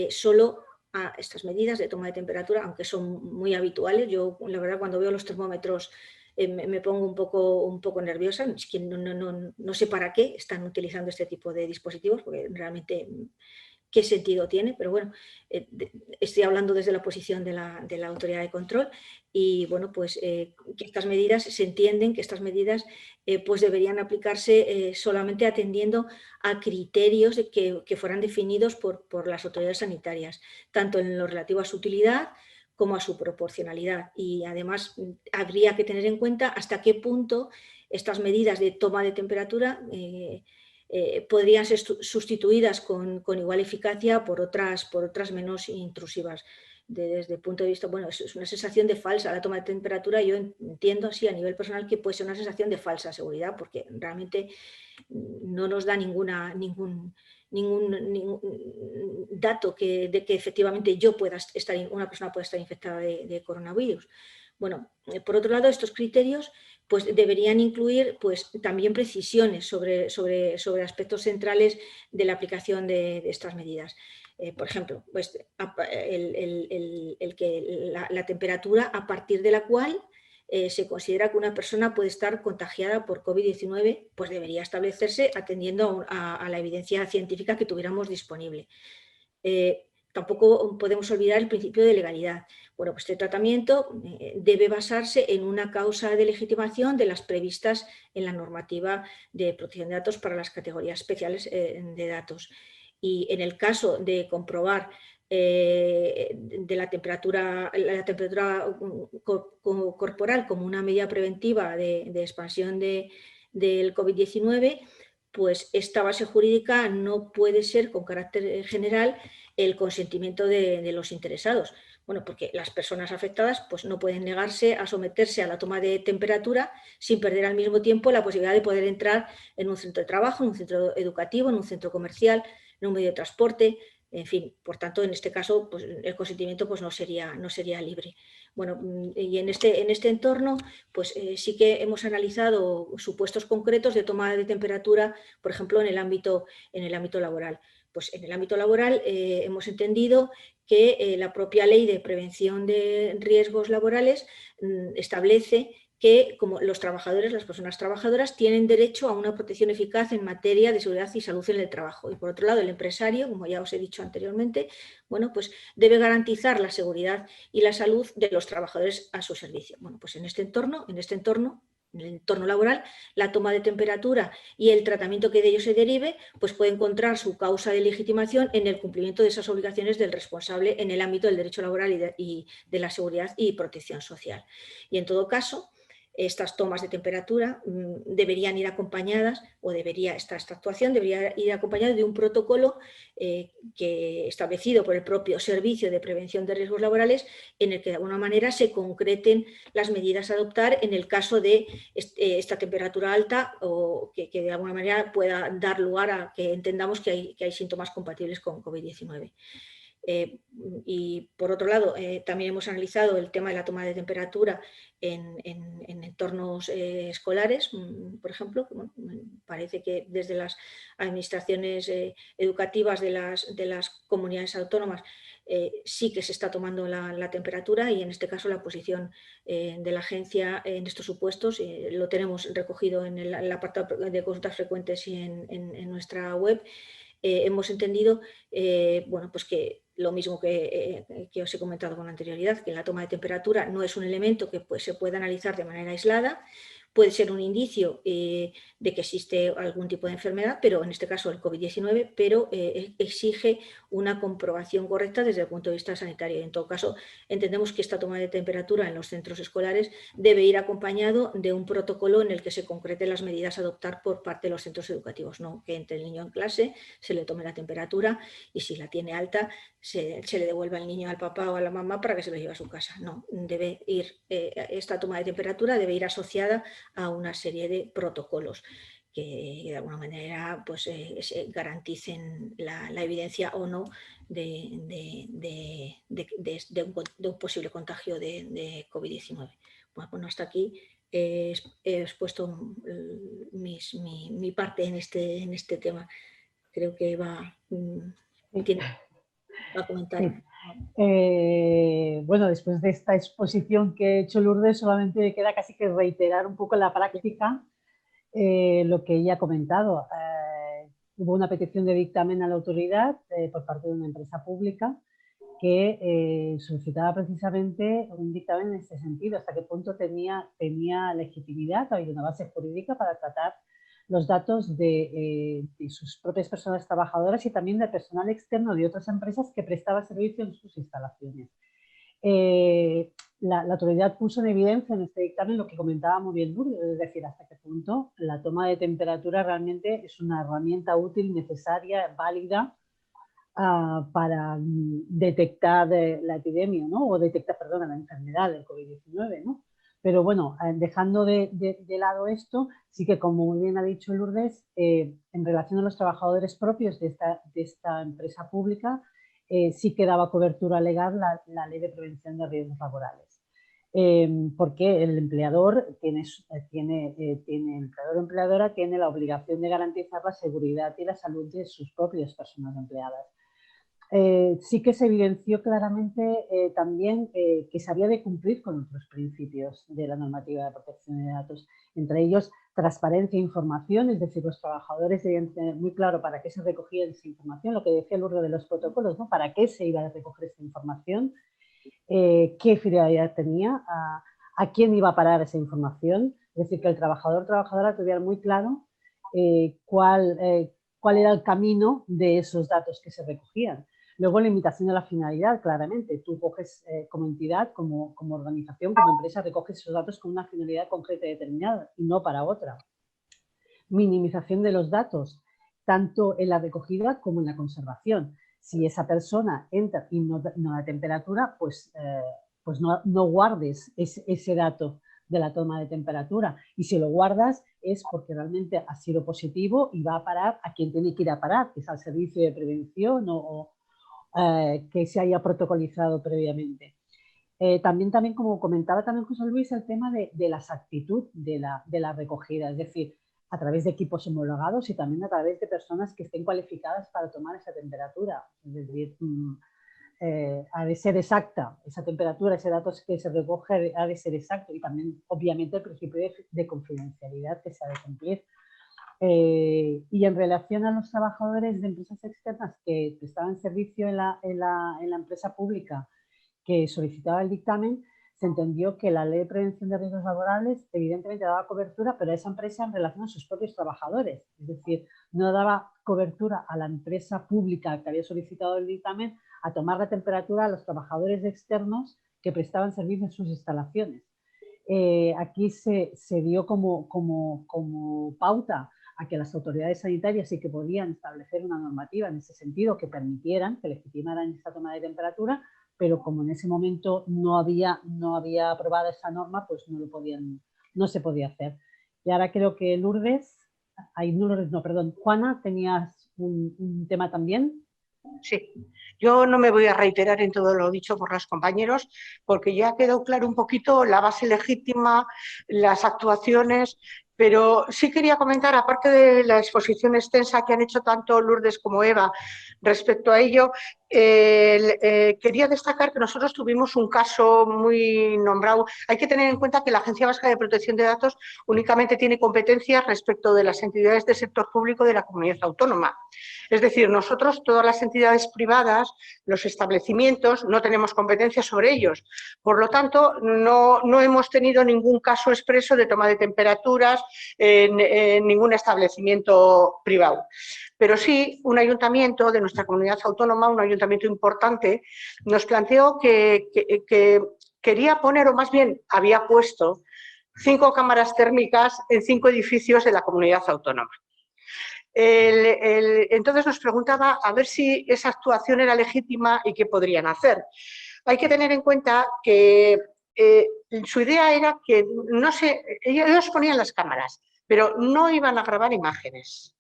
solo a estas medidas de toma de temperatura, aunque son muy habituales. Yo, la verdad, cuando veo los termómetros me pongo un poco nerviosa. Es que no sé para qué están utilizando este tipo de dispositivos, porque realmente qué sentido tiene, pero bueno, estoy hablando desde la posición de la autoridad de control y bueno, pues que estas medidas, se entienden que estas medidas pues deberían aplicarse solamente atendiendo a criterios que fueran definidos por las autoridades sanitarias, tanto en lo relativo a su utilidad como a su proporcionalidad. Y además habría que tener en cuenta hasta qué punto estas medidas de toma de temperatura podrían ser sustituidas con igual eficacia por otras menos intrusivas. Desde el punto de vista, bueno, es una sensación de falsa la toma de temperatura. Yo entiendo, sí, a nivel personal, que puede ser una sensación de falsa seguridad, porque realmente no nos da ningún dato de que efectivamente una persona pueda estar infectada de coronavirus. Bueno, por otro lado, estos criterios pues deberían incluir pues, también precisiones sobre aspectos centrales de la aplicación de estas medidas. Por ejemplo, pues, la temperatura a partir de la cual se considera que una persona puede estar contagiada por COVID-19, pues debería establecerse atendiendo a la evidencia científica que tuviéramos disponible. Tampoco podemos olvidar el principio de legalidad. Bueno, pues este tratamiento debe basarse en una causa de legitimación de las previstas en la normativa de protección de datos para las categorías especiales de datos. Y en el caso de comprobar de la temperatura corporal como una medida preventiva de expansión del COVID-19, pues esta base jurídica no puede ser con carácter general el consentimiento de los interesados. Bueno, porque las personas afectadas pues, no pueden negarse a someterse a la toma de temperatura sin perder al mismo tiempo la posibilidad de poder entrar en un centro de trabajo, en un centro educativo, en un centro comercial, en un medio de transporte, en fin. Por tanto, en este caso, pues, el consentimiento pues, no sería libre. Bueno, y en este entorno, pues sí que hemos analizado supuestos concretos de toma de temperatura, por ejemplo, en el ámbito laboral. Pues en el ámbito laboral hemos entendido que la propia ley de prevención de riesgos laborales establece que como los trabajadores, las personas trabajadoras, tienen derecho a una protección eficaz en materia de seguridad y salud en el trabajo. Y por otro lado, el empresario, como ya os he dicho anteriormente, bueno, pues debe garantizar la seguridad y la salud de los trabajadores a su servicio. Bueno, pues en el entorno laboral, la toma de temperatura y el tratamiento que de ello se derive, pues puede encontrar su causa de legitimación en el cumplimiento de esas obligaciones del responsable en el ámbito del derecho laboral y de la seguridad y protección social. Y en todo caso, estas tomas de temperatura deberían ir acompañadas, o esta actuación debería ir acompañada de un protocolo que establecido por el propio Servicio de Prevención de Riesgos Laborales, en el que de alguna manera se concreten las medidas a adoptar en el caso de esta temperatura alta o que de alguna manera pueda dar lugar a que entendamos que hay síntomas compatibles con COVID-19. Y por otro lado, también hemos analizado el tema de la toma de temperatura en entornos escolares, por ejemplo. Bueno, parece que desde las administraciones educativas de las comunidades autónomas sí que se está tomando la temperatura, y en este caso la posición de la agencia en estos supuestos lo tenemos recogido en el apartado de consultas frecuentes y en nuestra web. Hemos entendido bueno, pues que lo mismo que os he comentado con anterioridad, que la toma de temperatura no es un elemento que se pueda analizar de manera aislada. Puede ser un indicio de que existe algún tipo de enfermedad, pero en este caso el COVID-19, pero exige una comprobación correcta desde el punto de vista sanitario. En todo caso, entendemos que esta toma de temperatura en los centros escolares debe ir acompañado de un protocolo en el que se concreten las medidas a adoptar por parte de los centros educativos. No que entre el niño en clase, se le tome la temperatura y si la tiene alta se le devuelve al niño al papá o a la mamá para que se lo lleve a su casa. No, debe ir, esta toma de temperatura debe ir asociada a una serie de protocolos que de alguna manera pues, garanticen la evidencia o no de un posible contagio de COVID-19. Bueno, hasta aquí he expuesto mi parte en este tema. Creo que Eva tiene a comentar. Sí. Bueno, después de esta exposición que he hecho Lourdes, solamente me queda casi que reiterar un poco en la práctica lo que ella ha comentado. Hubo una petición de dictamen a la autoridad por parte de una empresa pública que solicitaba precisamente un dictamen en este sentido, hasta qué punto tenía legitimidad, había una base jurídica para tratar los datos de sus propias personas trabajadoras y también del personal externo de otras empresas que prestaba servicio en sus instalaciones. La autoridad puso en evidencia en este dictamen lo que comentaba muy bien Lourdes, es decir, hasta qué punto la toma de temperatura realmente es una herramienta útil, necesaria, válida para detectar la epidemia, ¿no? O detectar, perdón, la enfermedad del COVID-19, ¿no? Pero bueno, dejando de lado esto, sí que como muy bien ha dicho Lourdes, en relación a los trabajadores propios de esta empresa pública, sí que daba cobertura legal la Ley de Prevención de Riesgos Laborales. Porque el empleador empleadora tiene la obligación de garantizar la seguridad y la salud de sus propias personas empleadas. Sí que se evidenció claramente también que se había de cumplir con otros principios de la normativa de protección de datos, entre ellos transparencia e información, es decir, los trabajadores debían tener muy claro para qué se recogía esa información, lo que decía Lourdes de los protocolos, ¿no? Para qué se iba a recoger esta información, qué finalidad tenía, a quién iba a parar esa información, es decir, que el trabajador o trabajadora tuviera muy claro cuál era el camino de esos datos que se recogían. Luego, la limitación de la finalidad, claramente. Tú coges como entidad, como organización, como empresa, recoges esos datos con una finalidad concreta y determinada y no para otra. Minimización de los datos, tanto en la recogida como en la conservación. si esa persona entra y no da temperatura, pues no guardes ese dato de la toma de temperatura. Y si lo guardas es porque realmente ha sido positivo y va a parar a quien tiene que ir a parar, que es al servicio de prevención o que se haya protocolizado previamente. También, como comentaba también José Luis, el tema de la exactitud de la recogida, es decir, a través de equipos homologados y también a través de personas que estén cualificadas para tomar esa temperatura. Es decir, ha de ser exacta esa temperatura, ese dato que se recoge ha de ser exacto y también, obviamente, el principio de confidencialidad que se ha de cumplir. Y en relación a los trabajadores de empresas externas que prestaban servicio en la empresa pública que solicitaba el dictamen, se entendió que la Ley de Prevención de Riesgos Laborales evidentemente daba cobertura, pero a esa empresa en relación a sus propios trabajadores. Es decir, no daba cobertura a la empresa pública que había solicitado el dictamen a tomar la temperatura a los trabajadores externos que prestaban servicio en sus instalaciones. Aquí se dio como pauta a que las autoridades sanitarias sí que podían establecer una normativa en ese sentido que permitieran, que legitimaran esta toma de temperatura, pero como en ese momento no había aprobada esa norma, pues no se podía hacer. Y ahora creo que Juana, tenías un tema también. Sí, yo no me voy a reiterar en todo lo dicho por los compañeros, porque ya quedó claro un poquito la base legítima, las actuaciones, pero sí quería comentar, aparte de la exposición extensa que han hecho tanto Lourdes como Eva respecto a ello, quería destacar que nosotros tuvimos un caso muy nombrado. Hay que tener en cuenta que la Agencia Vasca de Protección de Datos únicamente tiene competencias respecto de las entidades del sector público de la comunidad autónoma. Es decir, nosotros, todas las entidades privadas, los establecimientos, no tenemos competencia sobre ellos. Por lo tanto, no hemos tenido ningún caso expreso de toma de temperaturas en ningún establecimiento privado. Pero sí, un ayuntamiento de nuestra comunidad autónoma, un ayuntamiento importante, nos planteó que quería poner, o más bien había puesto, 5 cámaras térmicas en 5 edificios de la comunidad autónoma. Entonces nos preguntaba a ver si esa actuación era legítima y qué podrían hacer. Hay que tener en cuenta que su idea era que ellos ponían las cámaras, pero no iban a grabar imágenes.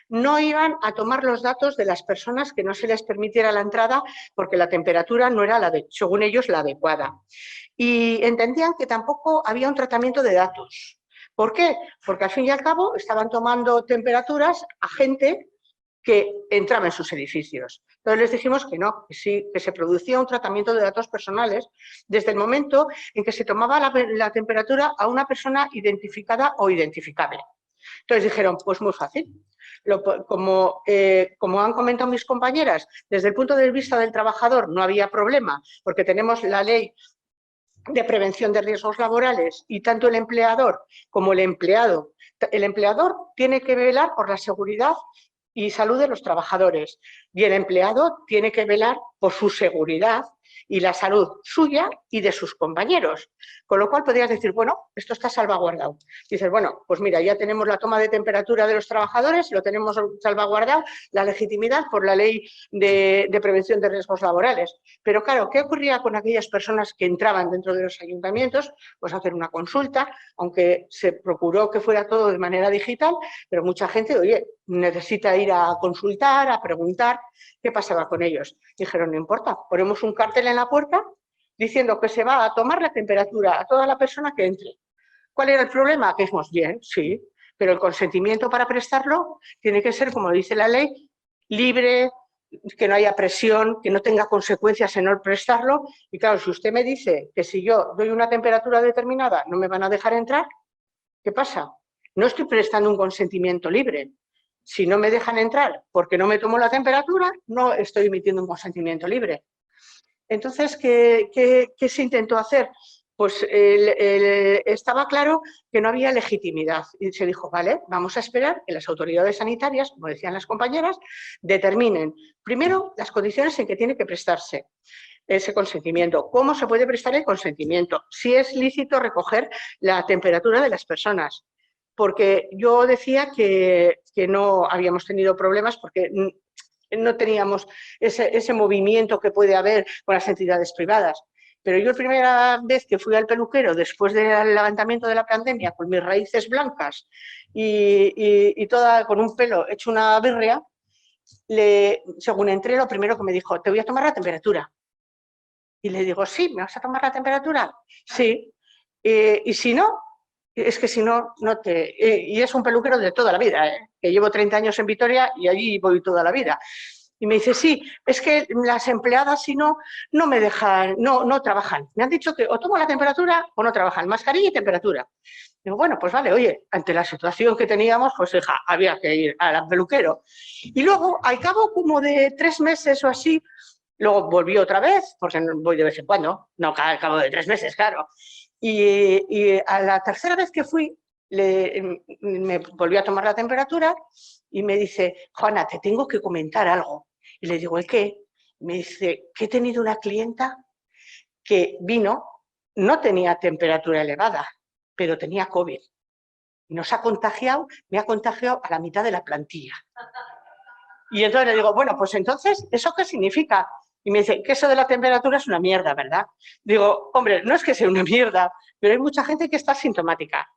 No iban a tomar los datos de las personas que no se les permitiera la entrada porque la temperatura no era, según ellos, la adecuada. Y entendían que tampoco había un tratamiento de datos. ¿Por qué? Porque al fin y al cabo estaban tomando temperaturas a gente que entraba en sus edificios. Entonces les dijimos que no, que sí, que se producía un tratamiento de datos personales desde el momento en que se tomaba la temperatura a una persona identificada o identificable. Entonces dijeron, pues muy fácil. Como han comentado mis compañeras, desde el punto de vista del trabajador no había problema, porque tenemos la ley de prevención de riesgos laborales y tanto el empleador como el empleador tiene que velar por la seguridad y salud de los trabajadores y el empleado tiene que velar por su seguridad y la salud suya y de sus compañeros. Con lo cual podrías decir, bueno, esto está salvaguardado. Dices, bueno, pues mira, ya tenemos la toma de temperatura de los trabajadores, lo tenemos salvaguardado, la legitimidad por la ley de prevención de riesgos laborales. Pero claro, ¿qué ocurría con aquellas personas que entraban dentro de los ayuntamientos? Pues hacer una consulta, aunque se procuró que fuera todo de manera digital, pero mucha gente, oye, necesita ir a consultar, a preguntar qué pasaba con ellos. Dijeron, no importa, ponemos un cartel en la puerta diciendo que se va a tomar la temperatura a toda la persona que entre. ¿Cuál era el problema? Que dijimos, bien, sí, pero el consentimiento para prestarlo tiene que ser, como dice la ley, libre, que no haya presión, que no tenga consecuencias en no prestarlo. Y claro, si usted me dice que si yo doy una temperatura determinada no me van a dejar entrar, ¿qué pasa? No estoy prestando un consentimiento libre. Si no me dejan entrar porque no me tomo la temperatura, no estoy emitiendo un consentimiento libre. Entonces, ¿qué se intentó hacer? Pues estaba claro que no había legitimidad y se dijo, vale, vamos a esperar que las autoridades sanitarias, como decían las compañeras, determinen primero las condiciones en que tiene que prestarse ese consentimiento, cómo se puede prestar el consentimiento, si es lícito recoger la temperatura de las personas. Porque yo decía que no habíamos tenido problemas porque no teníamos ese movimiento que puede haber con las entidades privadas. Pero yo la primera vez que fui al peluquero, después del levantamiento de la pandemia, con mis raíces blancas y toda con un pelo hecho una birria, según entré, lo primero que me dijo, te voy a tomar la temperatura. Y le digo, sí, ¿me vas a tomar la temperatura? Sí. Y si no, es que si no, no te... y es un peluquero de toda la vida, que llevo 30 años en Vitoria y allí voy toda la vida. Y me dice, sí, es que las empleadas si no, no me dejan, no trabajan. Me han dicho que o tomo la temperatura o no trabajan, mascarilla y temperatura. Digo, bueno, pues vale, oye, ante la situación que teníamos, pues hija, había que ir al peluquero. Y luego, al cabo como de 3 meses o así, luego volví otra vez, porque voy de vez en cuando, no al cabo de 3 meses, claro. Y a la tercera vez que fui, me volví a tomar la temperatura y me dice, Juana, te tengo que comentar algo. Y le digo, ¿el qué? Me dice, que he tenido una clienta que vino, no tenía temperatura elevada, pero tenía COVID. Y nos ha contagiado, me ha contagiado a la mitad de la plantilla. Y entonces le digo, bueno, pues entonces, ¿eso qué significa? Y me dice, que eso de la temperatura es una mierda, ¿verdad? Digo, hombre, no es que sea una mierda, pero hay mucha gente que está asintomática.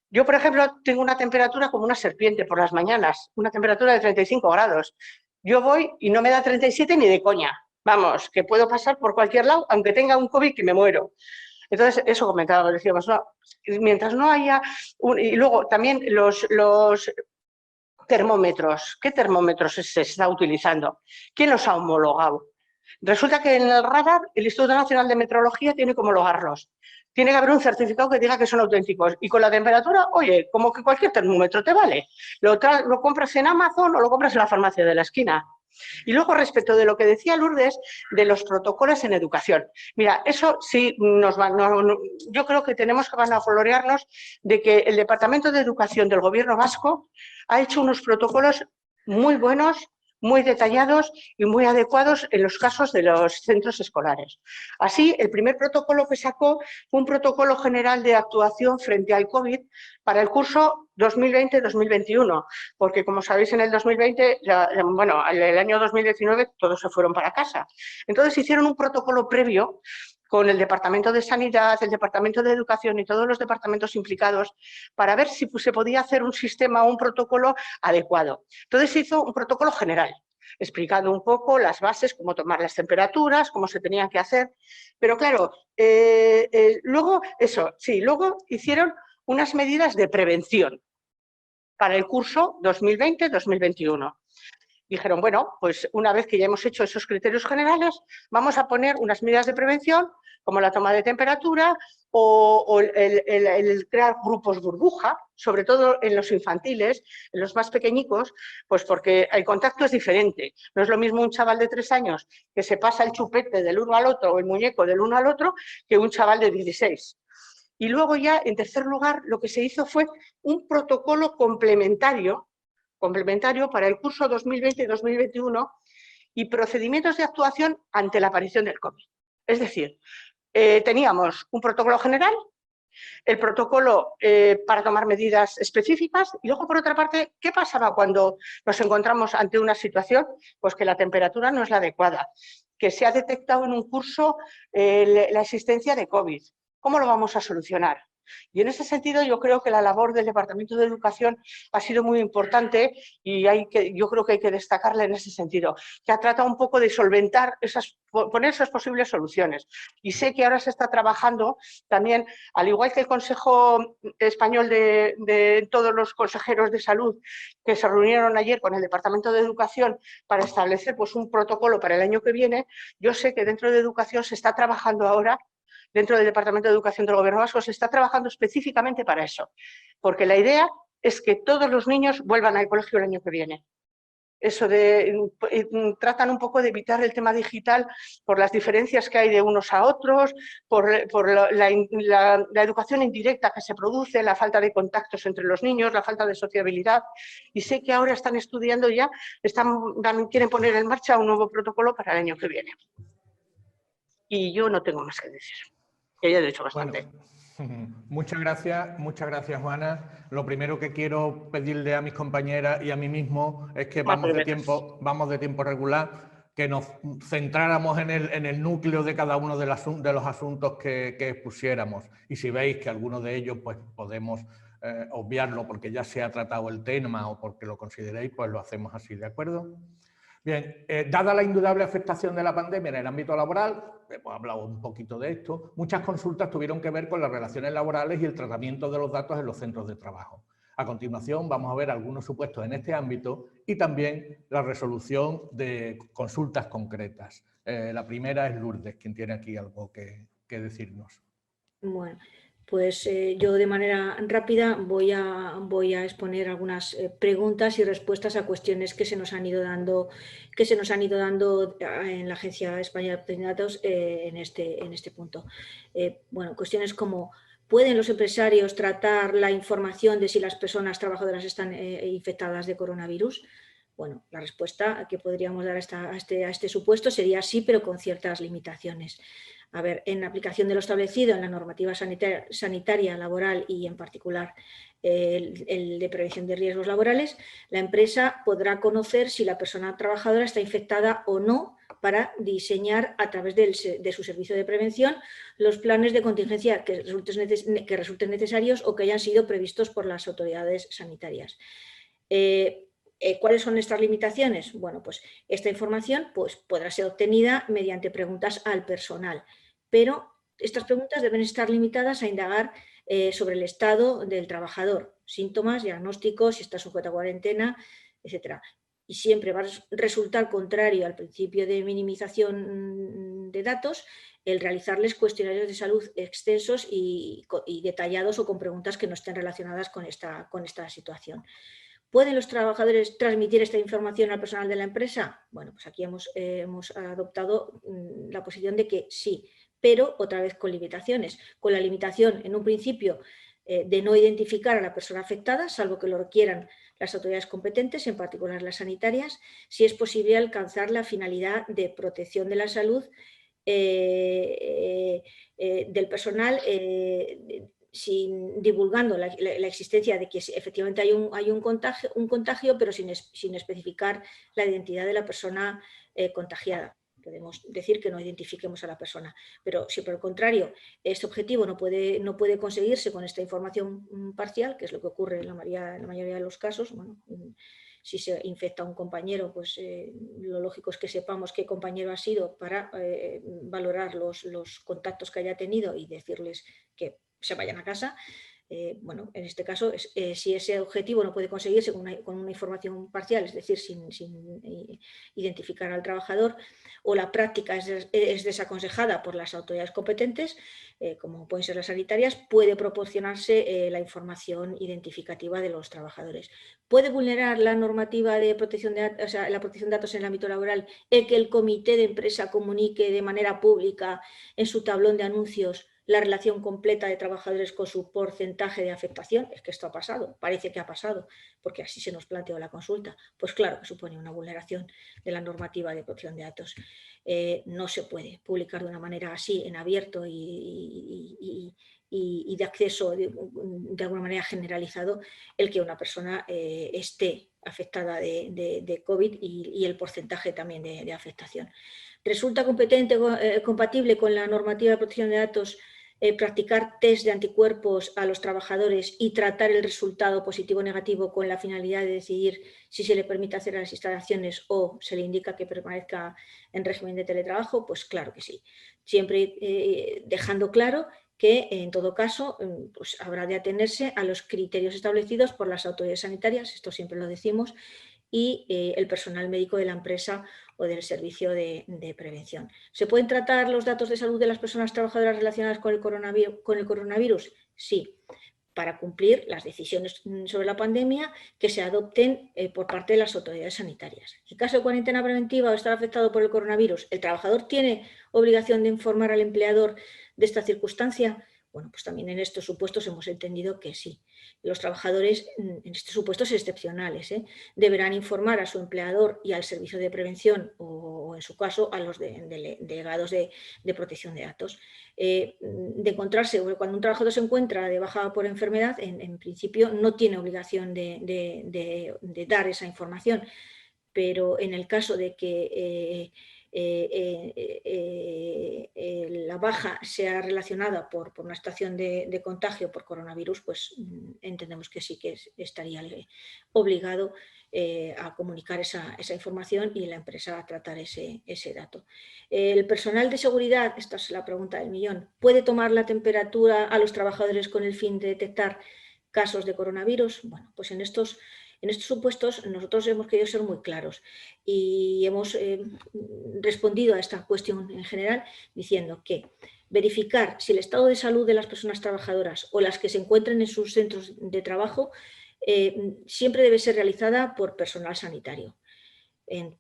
Yo, por ejemplo, tengo una temperatura como una serpiente por las mañanas, una temperatura de 35 grados. Yo voy y no me da 37 ni de coña. Vamos, que puedo pasar por cualquier lado, aunque tenga un COVID que me muero. Entonces, eso comentábamos, decíamos, no, mientras no haya... y luego también los termómetros. ¿Qué termómetros se está utilizando? ¿Quién los ha homologado? Resulta que en el radar el Instituto Nacional de Meteorología tiene que homologarlos. Tiene que haber un certificado que diga que son auténticos. Y con la temperatura, oye, como que cualquier termómetro te vale. Lo compras en Amazon o lo compras en la farmacia de la esquina. Y luego, respecto de lo que decía Lourdes, de los protocolos en educación. Mira, eso sí yo creo que tenemos que vanagloриarnos de que el Departamento de Educación del Gobierno vasco ha hecho unos protocolos muy buenos, muy detallados y muy adecuados en los casos de los centros escolares. Así, el primer protocolo que sacó fue un protocolo general de actuación frente al COVID para el curso 2020-2021, porque como sabéis en el 2020, bueno, el año 2019 todos se fueron para casa. Entonces hicieron un protocolo previo con el Departamento de Sanidad, el Departamento de Educación y todos los departamentos implicados para ver si se podía hacer un sistema o un protocolo adecuado. Entonces se hizo un protocolo general, explicando un poco las bases, cómo tomar las temperaturas, cómo se tenían que hacer. Pero claro, luego hicieron unas medidas de prevención para el curso 2020-2021. Dijeron, bueno, pues una vez que ya hemos hecho esos criterios generales, vamos a poner unas medidas de prevención, como la toma de temperatura o el crear grupos burbuja, sobre todo en los infantiles, en los más pequeñicos, pues porque el contacto es diferente. No es lo mismo un chaval de 3 años que se pasa el chupete del uno al otro o el muñeco del uno al otro que un chaval de 16. Y luego ya, en tercer lugar, lo que se hizo fue un protocolo complementario para el curso 2020-2021 y procedimientos de actuación ante la aparición del COVID. Es decir, teníamos un protocolo general, el protocolo para tomar medidas específicas y luego, por otra parte, ¿qué pasaba cuando nos encontramos ante una situación? Pues que la temperatura no es la adecuada, que se ha detectado en un curso la existencia de COVID. ¿Cómo lo vamos a solucionar? Y en ese sentido yo creo que la labor del Departamento de Educación ha sido muy importante y yo creo que hay que destacarla en ese sentido, que ha tratado un poco de solventar poner esas posibles soluciones. Y sé que ahora se está trabajando también, al igual que el Consejo Español de todos los consejeros de salud que se reunieron ayer con el Departamento de Educación para establecer pues, un protocolo para el año que viene, yo sé que dentro de Educación se está trabajando ahora. Dentro del Departamento de Educación del Gobierno Vasco se está trabajando específicamente para eso, porque la idea es que todos los niños vuelvan al colegio el año que viene. Tratan un poco de evitar el tema digital por las diferencias que hay de unos a otros, por la educación indirecta que se produce, la falta de contactos entre los niños, la falta de sociabilidad. Y sé que ahora están estudiando ya, quieren poner en marcha un nuevo protocolo para el año que viene. Y yo no tengo más que decir. Que ya he dicho bastante. Bueno, Muchas gracias Juana. Lo primero que quiero pedirle a mis compañeras y a mí mismo es que vamos de tiempo regular, que nos centráramos en el núcleo de cada uno de los asuntos que expusiéramos. Y si veis que alguno de ellos pues podemos obviarlo porque ya se ha tratado el tema o porque lo consideréis, pues lo hacemos así, ¿de acuerdo? Bien, dada la indudable afectación de la pandemia en el ámbito laboral, hemos hablado un poquito de esto, muchas consultas tuvieron que ver con las relaciones laborales y el tratamiento de los datos en los centros de trabajo. A continuación vamos a ver algunos supuestos en este ámbito y también la resolución de consultas concretas. La primera es Lourdes, quien tiene aquí algo que decirnos. Bueno, pues yo de manera rápida voy a exponer algunas preguntas y respuestas a cuestiones que se nos han ido dando en la Agencia Española de Protección de Datos en este punto. Bueno, cuestiones como: ¿pueden los empresarios tratar la información de si las personas trabajadoras están infectadas de coronavirus? Bueno, la respuesta que podríamos dar a este supuesto sería sí, pero con ciertas limitaciones. A ver, en aplicación de lo establecido en la normativa sanitaria, laboral y en particular el de prevención de riesgos laborales, la empresa podrá conocer si la persona trabajadora está infectada o no para diseñar a través de su servicio de prevención los planes de contingencia que resulten necesarios o que hayan sido previstos por las autoridades sanitarias. ¿Cuáles son estas limitaciones? Bueno, pues esta información pues, podrá ser obtenida mediante preguntas al personal, pero estas preguntas deben estar limitadas a indagar sobre el estado del trabajador, síntomas, diagnósticos, si está sujeto a cuarentena, etc. Y siempre va a resultar contrario al principio de minimización de datos el realizarles cuestionarios de salud extensos y detallados o con preguntas que no estén relacionadas con esta situación. ¿Pueden los trabajadores transmitir esta información al personal de la empresa? Bueno, pues aquí hemos adoptado la posición de que sí, pero otra vez con limitaciones. Con la limitación, en un principio, de no identificar a la persona afectada, salvo que lo requieran las autoridades competentes, en particular las sanitarias, si es posible alcanzar la finalidad de protección de la salud del personal, divulgando la existencia de que efectivamente hay un contagio, pero sin especificar la identidad de la persona contagiada. Podemos decir que no identifiquemos a la persona, pero si por el contrario este objetivo no puede conseguirse con esta información parcial, que es lo que ocurre en la mayoría de los casos, bueno, si se infecta a un compañero, pues lo lógico es que sepamos qué compañero ha sido para valorar los contactos que haya tenido y decirles que se vayan a casa. Bueno, en este caso, si ese objetivo no puede conseguirse con una información parcial, es decir, sin identificar al trabajador, o la práctica es desaconsejada por las autoridades competentes, como pueden ser las sanitarias, puede proporcionarse la información identificativa de los trabajadores. ¿Puede vulnerar la normativa de protección de datos, o sea, la protección de datos en el ámbito laboral, el que el comité de empresa comunique de manera pública en su tablón de anuncios la relación completa de trabajadores con su porcentaje de afectación? Es que esto ha pasado, parece que ha pasado, porque así se nos planteó la consulta. Pues claro que supone una vulneración de la normativa de protección de datos. No se puede publicar de una manera así, en abierto y de acceso de alguna manera generalizado, el que una persona esté afectada de COVID y el porcentaje también de afectación. ¿Resulta compatible con la normativa de protección de datos practicar test de anticuerpos a los trabajadores y tratar el resultado positivo o negativo con la finalidad de decidir si se le permite hacer a las instalaciones o se le indica que permanezca en régimen de teletrabajo? Pues claro que sí, siempre dejando claro que en todo caso pues habrá de atenerse a los criterios establecidos por las autoridades sanitarias, esto siempre lo decimos, y el personal médico de la empresa o del servicio de prevención. ¿Se pueden tratar los datos de salud de las personas trabajadoras relacionadas con el coronavirus? Sí, para cumplir las decisiones sobre la pandemia que se adopten por parte de las autoridades sanitarias. En caso de cuarentena preventiva o estar afectado por el coronavirus, ¿el trabajador tiene obligación de informar al empleador de esta circunstancia? Bueno, pues también en estos supuestos hemos entendido que sí. Los trabajadores, en estos supuestos excepcionales, deberán informar a su empleador y al servicio de prevención o en su caso, a los delegados de protección de datos. De encontrarse, cuando un trabajador se encuentra de baja por enfermedad, en principio no tiene obligación de dar esa información, pero en el caso de que la baja sea relacionada por una situación de contagio por coronavirus, pues entendemos que sí que estaría obligado a comunicar esa información y la empresa a tratar ese dato. El personal de seguridad, esta es la pregunta del millón, ¿puede tomar la temperatura a los trabajadores con el fin de detectar casos de coronavirus? Bueno, pues en estos supuestos nosotros hemos querido ser muy claros y hemos respondido a esta cuestión en general diciendo que verificar si el estado de salud de las personas trabajadoras o las que se encuentren en sus centros de trabajo siempre debe ser realizada por personal sanitario.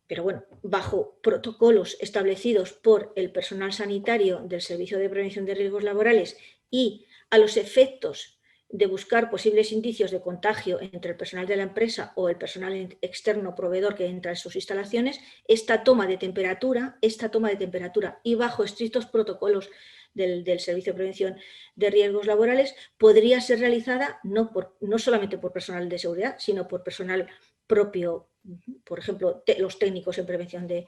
Pero bueno, bajo protocolos establecidos por el personal sanitario del Servicio de Prevención de Riesgos Laborales y a los efectos de buscar posibles indicios de contagio entre el personal de la empresa o el personal externo proveedor que entra en sus instalaciones, esta toma de temperatura y bajo estrictos protocolos del Servicio de Prevención de Riesgos Laborales podría ser realizada no solamente por personal de seguridad, sino por personal propio, por ejemplo, los técnicos en prevención de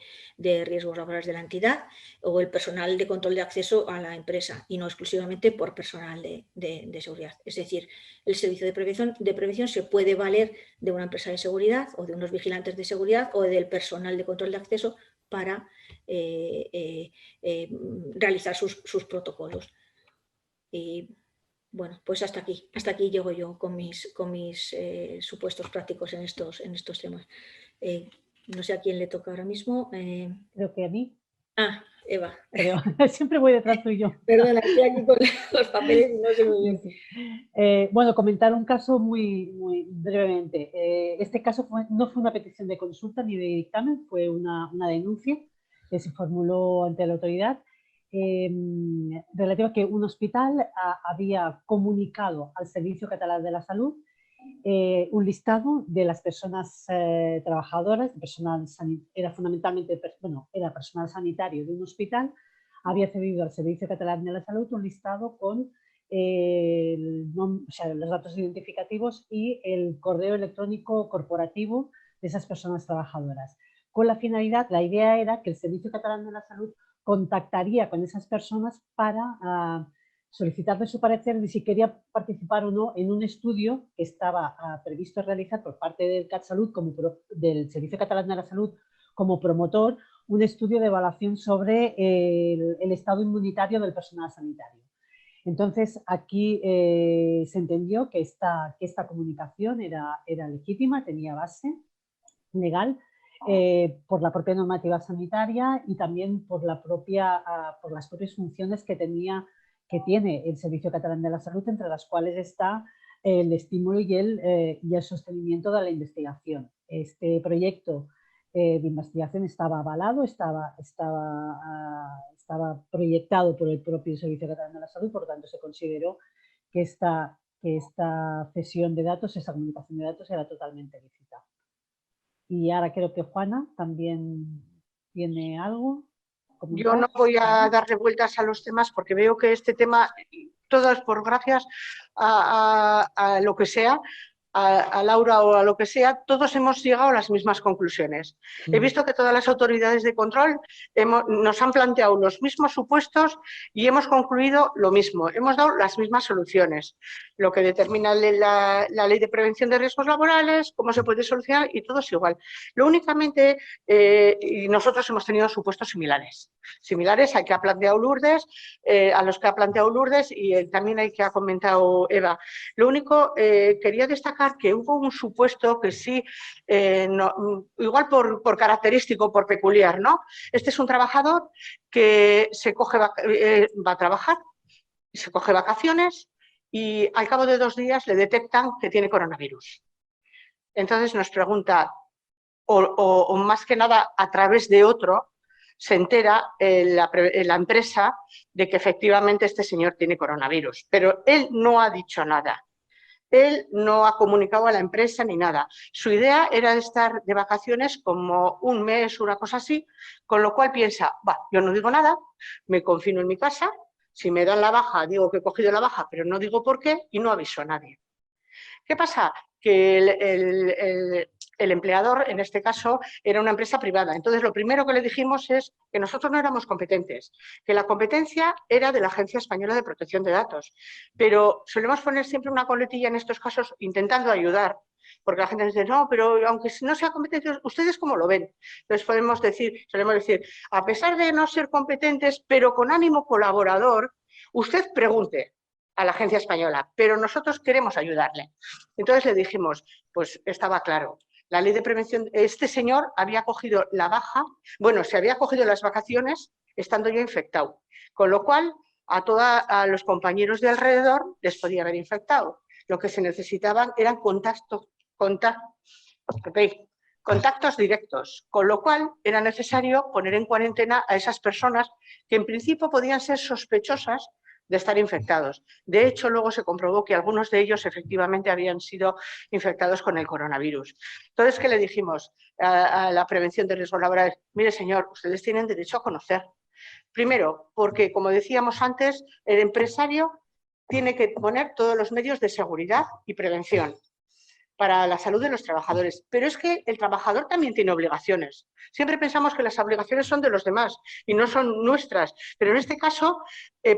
riesgos laborales de la entidad o el personal de control de acceso a la empresa y no exclusivamente por personal de seguridad. Es decir, el servicio de prevención se puede valer de una empresa de seguridad o de unos vigilantes de seguridad o del personal de control de acceso para realizar sus protocolos. Y bueno, pues hasta aquí llego yo con mis supuestos prácticos en estos temas. No sé a quién le toca ahora mismo. Creo que a mí. Ah, Eva. Pero siempre voy detrás tuyo. Perdona, estoy aquí con los papeles y no sé muy bien. Bueno, comentar un caso muy brevemente. Este caso no fue una petición de consulta ni de dictamen, fue una denuncia que se formuló ante la autoridad relativa a que un hospital había comunicado al Servicio Catalán de la Salud un listado de las personas trabajadoras, era fundamentalmente, era personal sanitario de un hospital, había cedido al Servicio Catalán de la Salud un listado con los datos identificativos y el correo electrónico corporativo de esas personas trabajadoras. Con la finalidad, la idea era que el Servicio Catalán de la Salud contactaría con esas personas para solicitarle su parecer de si quería participar o no en un estudio que estaba previsto realizar por parte del CatSalut, del Servicio Catalán de la Salud, como promotor, un estudio de evaluación sobre el estado inmunitario del personal sanitario. Entonces, aquí se entendió que esta comunicación era legítima, tenía base legal, por la propia normativa sanitaria y también por las propias funciones que tiene el Servicio Catalán de la Salud, entre las cuales está el estímulo y el sostenimiento de la investigación. Este proyecto de investigación estaba avalado, estaba proyectado por el propio Servicio Catalán de la Salud, por lo tanto se consideró que esta cesión de datos, esa comunicación de datos era totalmente lícita. Y ahora creo que Juana también tiene algo. Yo no voy a darle vueltas a los temas porque veo que este tema, todo es por gracias a lo que sea, a Laura o a lo que sea, todos hemos llegado a las mismas conclusiones. He visto que todas las autoridades de control nos han planteado los mismos supuestos y hemos concluido lo mismo, hemos dado las mismas soluciones, lo que determina la ley de prevención de riesgos laborales, cómo se puede solucionar y todo es igual. Lo únicamente, y nosotros hemos tenido supuestos similares al que ha planteado Lourdes, a los que ha planteado Lourdes y también al que ha comentado Eva. Lo único, quería destacar que hubo un supuesto que sí, igual por característico, por peculiar, ¿no? Este es un trabajador que va a trabajar, se coge vacaciones y al cabo de 2 días le detectan que tiene coronavirus. Entonces nos pregunta, o más que nada a través de otro, se entera la empresa de que efectivamente este señor tiene coronavirus, pero él no ha dicho nada. Él no ha comunicado a la empresa ni nada. Su idea era estar de vacaciones como un mes, una cosa así, con lo cual piensa, yo no digo nada, me confino en mi casa, si me dan la baja digo que he cogido la baja, pero no digo por qué y no aviso a nadie. ¿Qué pasa? Que el empleador, en este caso, era una empresa privada. Entonces, lo primero que le dijimos es que nosotros no éramos competentes, que la competencia era de la Agencia Española de Protección de Datos. Pero solemos poner siempre una coletilla en estos casos intentando ayudar, porque la gente dice, no, pero aunque no sea competente, ¿ustedes cómo lo ven? Entonces solemos decir, a pesar de no ser competentes, pero con ánimo colaborador, usted pregunte a la agencia española, pero nosotros queremos ayudarle. Entonces le dijimos, pues estaba claro, la ley de prevención, este señor había cogido la baja, se había cogido las vacaciones estando yo infectado, con lo cual a los compañeros de alrededor les podía haber infectado. Lo que se necesitaban eran contactos directos, con lo cual era necesario poner en cuarentena a esas personas que en principio podían ser sospechosas de estar infectados. De hecho, luego se comprobó que algunos de ellos efectivamente habían sido infectados con el coronavirus. Entonces, ¿qué le dijimos a la prevención de riesgos laborales? Mire, señor, ustedes tienen derecho a conocer. Primero, porque, como decíamos antes, el empresario tiene que poner todos los medios de seguridad y prevención para la salud de los trabajadores. Pero es que el trabajador también tiene obligaciones. Siempre pensamos que las obligaciones son de los demás y no son nuestras, pero en este caso,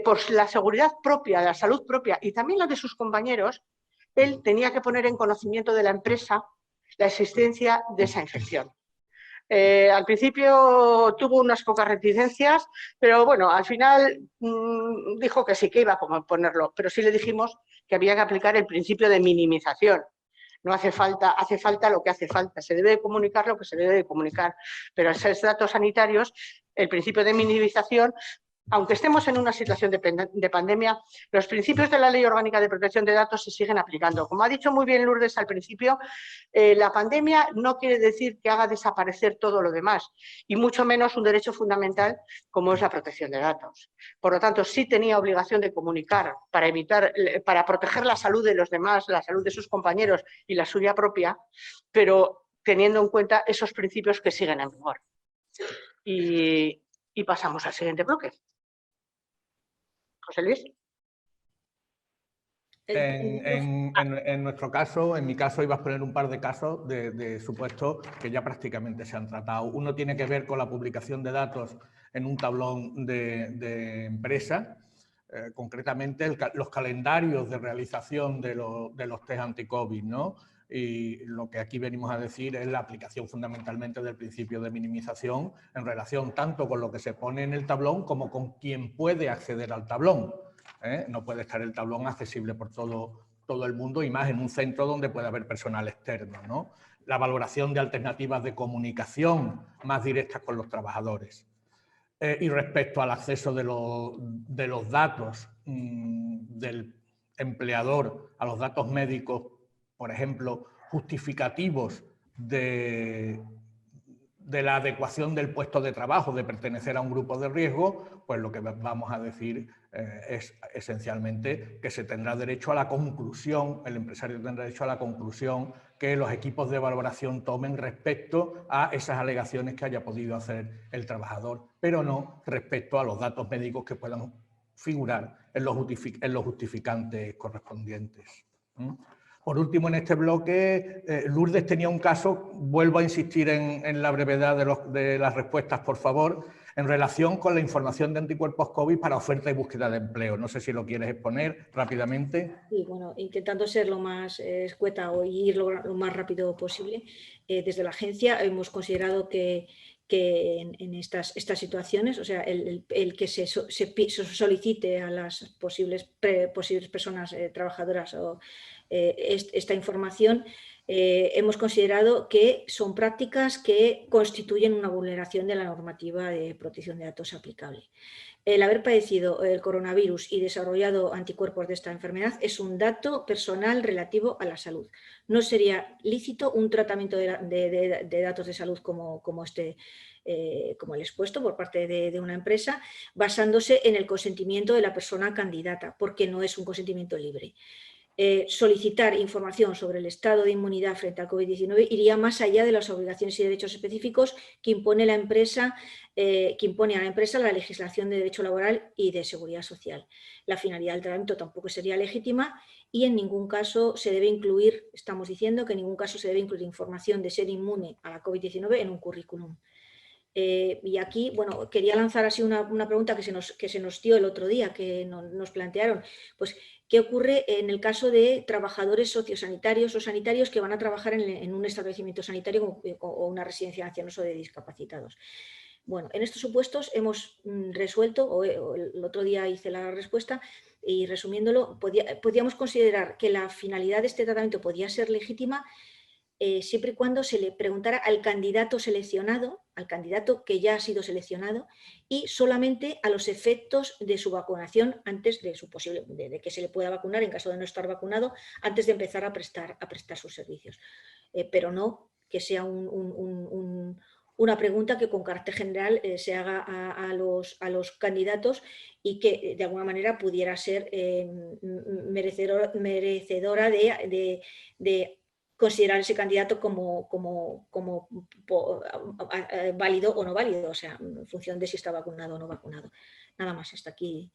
por la seguridad propia, la salud propia y también la de sus compañeros, él tenía que poner en conocimiento de la empresa la existencia de esa infección. Al principio tuvo unas pocas reticencias, pero bueno, al final dijo que sí, que iba a ponerlo, pero sí le dijimos que había que aplicar el principio de minimización. No hace falta lo que hace falta, se debe de comunicar lo que se debe de comunicar, pero a esos datos sanitarios, el principio de minimización, aunque estemos en una situación de pandemia, los principios de la Ley Orgánica de Protección de Datos se siguen aplicando. Como ha dicho muy bien Lourdes al principio, la pandemia no quiere decir que haga desaparecer todo lo demás, y mucho menos un derecho fundamental como es la protección de datos. Por lo tanto, sí tenía obligación de comunicar para proteger la salud de los demás, la salud de sus compañeros y la suya propia, pero teniendo en cuenta esos principios que siguen en vigor. Y pasamos al siguiente bloque. José Luis. En nuestro caso, en mi caso, ibas a poner un par de casos de supuestos que ya prácticamente se han tratado. Uno tiene que ver con la publicación de datos en un tablón de empresa, concretamente los calendarios de realización de los test anti-COVID, ¿no? Y lo que aquí venimos a decir es la aplicación fundamentalmente del principio de minimización en relación tanto con lo que se pone en el tablón como con quien puede acceder al tablón. No puede estar el tablón accesible por todo el mundo y más en un centro donde puede haber personal externo, ¿no? La valoración de alternativas de comunicación más directas con los trabajadores. Y respecto al acceso de los datos del empleador a los datos médicos, por ejemplo, justificativos de la adecuación del puesto de trabajo, de pertenecer a un grupo de riesgo, pues lo que vamos a decir es esencialmente que se tendrá derecho a la conclusión, el empresario tendrá derecho a la conclusión que los equipos de valoración tomen respecto a esas alegaciones que haya podido hacer el trabajador, pero no respecto a los datos médicos que puedan figurar en los justificantes correspondientes. Por último, en este bloque, Lourdes tenía un caso, vuelvo a insistir en la brevedad de las respuestas, por favor, en relación con la información de anticuerpos COVID para oferta y búsqueda de empleo. No sé si lo quieres exponer rápidamente. Sí, bueno, intentando ser lo más escueta o ir lo más rápido posible. Desde la agencia hemos considerado que en estas situaciones, o sea, el que se solicite a las posibles personas trabajadoras o esta información, hemos considerado que son prácticas que constituyen una vulneración de la normativa de protección de datos aplicable. El haber padecido el coronavirus y desarrollado anticuerpos de esta enfermedad es un dato personal relativo a la salud. No sería lícito un tratamiento de datos de salud como este como el expuesto por parte de una empresa, basándose en el consentimiento de la persona candidata, porque no es un consentimiento libre. Solicitar información sobre el estado de inmunidad frente al COVID-19 iría más allá de las obligaciones y derechos específicos que impone la empresa, que impone a la empresa la legislación de derecho laboral y de seguridad social. La finalidad del tratamiento tampoco sería legítima y en ningún caso se debe incluir, estamos diciendo que en ningún caso se debe incluir información de ser inmune a la COVID-19 en un currículum. Y aquí, bueno, quería lanzar así una pregunta que se nos dio el otro día, que nos plantearon, pues, ¿qué ocurre en el caso de trabajadores sociosanitarios o sanitarios que van a trabajar en un establecimiento sanitario o una residencia de ancianos o de discapacitados? Bueno, en estos supuestos hemos resuelto, o el otro día hice la respuesta, y resumiéndolo, podíamos considerar que la finalidad de este tratamiento podía ser legítima siempre y cuando se le preguntara al candidato seleccionado, al candidato que ya ha sido seleccionado, y solamente a los efectos de su vacunación antes de su de que se le pueda vacunar en caso de no estar vacunado, antes de empezar a prestar sus servicios. Pero no que sea una pregunta que con carácter general se haga a los candidatos y que de alguna manera pudiera ser merecedora de considerar ese candidato como válido o no válido, o sea, en función de si está vacunado o no vacunado. Nada más, hasta aquí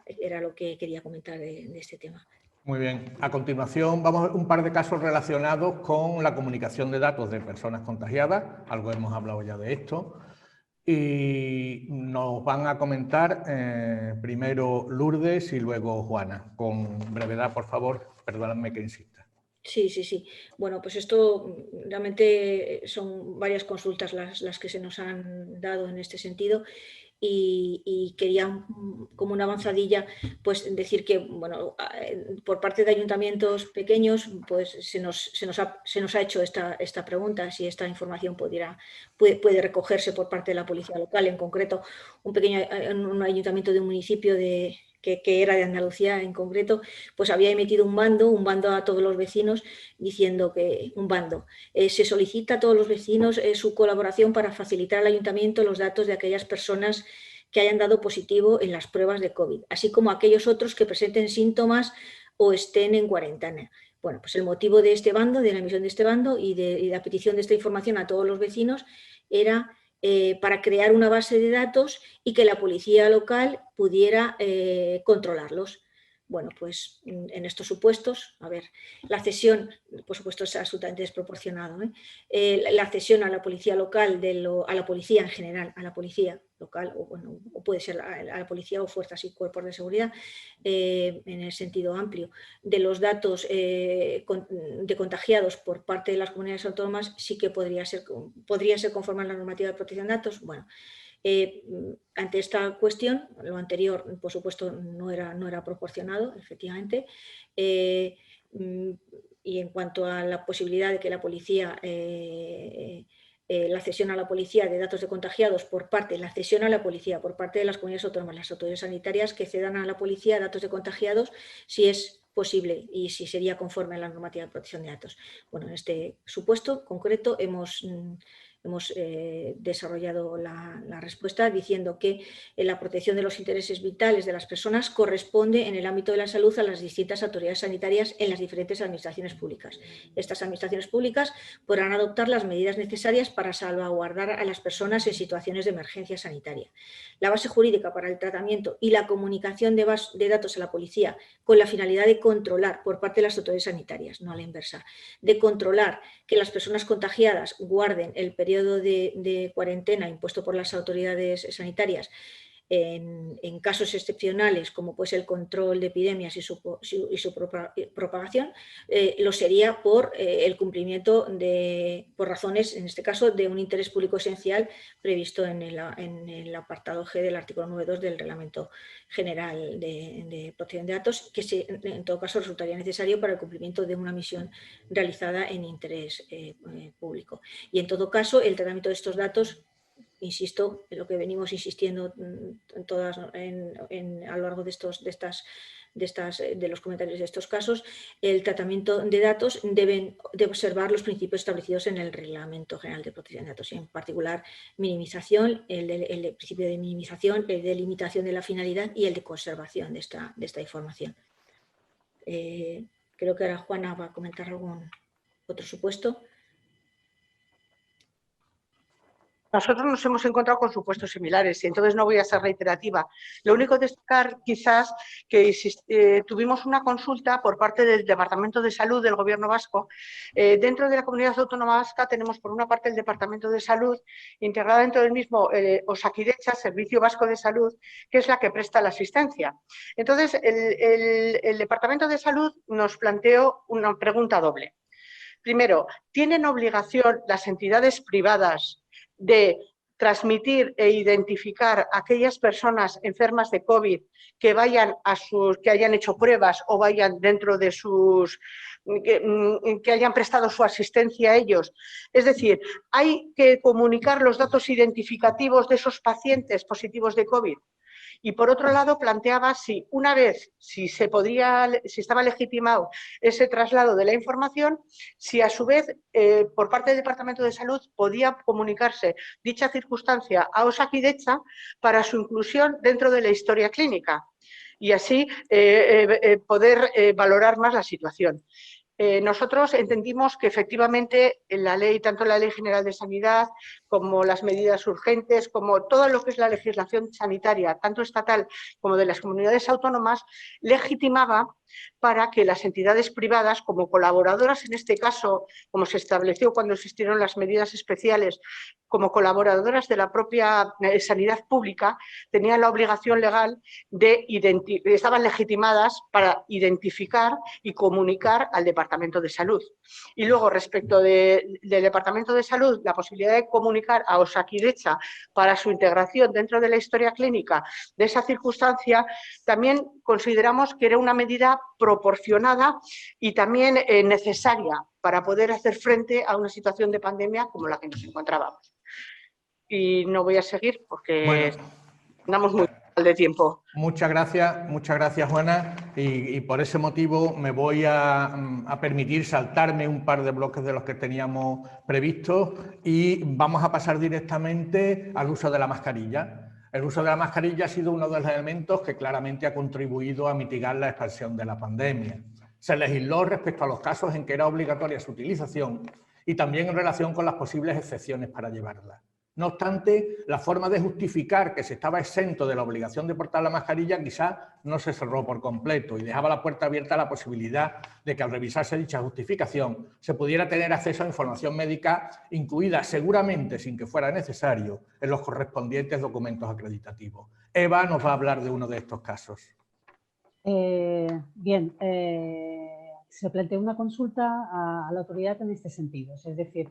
era lo que quería comentar de este tema. Muy bien. A continuación vamos a ver un par de casos relacionados con la comunicación de datos de personas contagiadas. Algo hemos hablado ya de esto. Y nos van a comentar primero Lourdes y luego Juana. Con brevedad, por favor, perdónenme que insista. Sí. Bueno, pues esto realmente son varias consultas las que se nos han dado en este sentido y quería, como una avanzadilla, pues decir que, bueno, por parte de ayuntamientos pequeños, pues se nos ha hecho esta pregunta, si esta información puede recogerse por parte de la policía local, en concreto un ayuntamiento de un municipio que era de Andalucía en concreto, pues había emitido un bando a todos los vecinos diciendo que se solicita a todos los vecinos su colaboración para facilitar al ayuntamiento los datos de aquellas personas que hayan dado positivo en las pruebas de COVID, así como aquellos otros que presenten síntomas o estén en cuarentena. Bueno, pues el motivo de este bando, de la emisión de este bando y de la petición de esta información a todos los vecinos era para crear una base de datos y que la policía local pudiera controlarlos. Bueno, pues en estos supuestos, a ver, la cesión, por supuesto, es absolutamente desproporcionado. La cesión a la policía local, a la policía en general, a la policía local, o puede ser a la policía o fuerzas y cuerpos de seguridad, en el sentido amplio, de los datos de contagiados por parte de las comunidades autónomas, sí que podría ser conforme a la normativa de protección de datos. Bueno, ante esta cuestión, lo anterior, por supuesto, no era proporcionado, efectivamente, y en cuanto a la posibilidad de que la policía, la cesión a la policía de datos de contagiados la cesión a la policía por parte de las comunidades autónomas, las autoridades sanitarias que cedan a la policía datos de contagiados, si es posible y si sería conforme a la normativa de protección de datos. Bueno, en este supuesto concreto hemos desarrollado la respuesta diciendo que la protección de los intereses vitales de las personas corresponde en el ámbito de la salud a las distintas autoridades sanitarias en las diferentes administraciones públicas. Estas administraciones públicas podrán adoptar las medidas necesarias para salvaguardar a las personas en situaciones de emergencia sanitaria. La base jurídica para el tratamiento y la comunicación de datos a la policía con la finalidad de controlar por parte de las autoridades sanitarias, no a la inversa, de controlar que las personas contagiadas guarden el periodo de cuarentena impuesto por las autoridades sanitarias en casos excepcionales, como pues el control de epidemias y su propagación, lo sería por el cumplimiento por razones, en este caso, de un interés público esencial previsto en el apartado G del artículo 9.2 del Reglamento General de Protección de Datos, que en todo caso resultaría necesario para el cumplimiento de una misión realizada en interés público. Y en todo caso, el tratamiento de estos datos insisto en lo que venimos insistiendo a lo largo de los comentarios de estos casos, el tratamiento de datos debe observar los principios establecidos en el Reglamento General de Protección de Datos, y en particular minimización, el principio de minimización, el de limitación de la finalidad y el de conservación de esta información. Creo que ahora Juana va a comentar algún otro supuesto. Nosotros nos hemos encontrado con supuestos similares y entonces no voy a ser reiterativa. Lo único destacar quizás que tuvimos una consulta por parte del Departamento de Salud del Gobierno vasco. Dentro de la Comunidad Autónoma Vasca tenemos por una parte el Departamento de Salud, integrado dentro del mismo Osakidetza, Servicio Vasco de Salud, que es la que presta la asistencia. Entonces el Departamento de Salud nos planteó una pregunta doble. Primero, ¿tienen obligación las entidades privadas de transmitir e identificar a aquellas personas enfermas de COVID que hayan hecho pruebas o vayan dentro de que hayan prestado su asistencia a ellos? Es decir, ¿hay que comunicar los datos identificativos de esos pacientes positivos de COVID? Y por otro lado planteaba si una vez, si estaba legitimado ese traslado de la información, si a su vez por parte del Departamento de Salud podía comunicarse dicha circunstancia a Osakidetza para su inclusión dentro de la historia clínica y así poder valorar más la situación. Nosotros entendimos que efectivamente la ley, tanto la Ley General de Sanidad como las medidas urgentes, como todo lo que es la legislación sanitaria, tanto estatal como de las comunidades autónomas, legitimaba para que las entidades privadas, como colaboradoras en este caso, como se estableció cuando existieron las medidas especiales, como colaboradoras de la propia sanidad pública, tenían la obligación legal estaban legitimadas para identificar y comunicar al Departamento de Salud. Y luego, respecto del Departamento de Salud, la posibilidad de comunicar a Osakidetza para su integración dentro de la historia clínica de esa circunstancia, también consideramos que era una medida proporcionada y también necesaria para poder hacer frente a una situación de pandemia como la que nos encontrábamos. Y no voy a seguir porque andamos muy mal de tiempo. Muchas gracias Juana, y por ese motivo me voy a permitir saltarme un par de bloques de los que teníamos previstos y vamos a pasar directamente al uso de la mascarilla. El uso de la mascarilla ha sido uno de los elementos que claramente ha contribuido a mitigar la expansión de la pandemia. Se legisló respecto a los casos en que era obligatoria su utilización y también en relación con las posibles excepciones para llevarla. No obstante, la forma de justificar que se estaba exento de la obligación de portar la mascarilla quizá no se cerró por completo y dejaba la puerta abierta a la posibilidad de que al revisarse dicha justificación se pudiera tener acceso a información médica incluida seguramente sin que fuera necesario en los correspondientes documentos acreditativos. Eva nos va a hablar de uno de estos casos. Bien, se planteó una consulta a la autoridad en este sentido, es decir,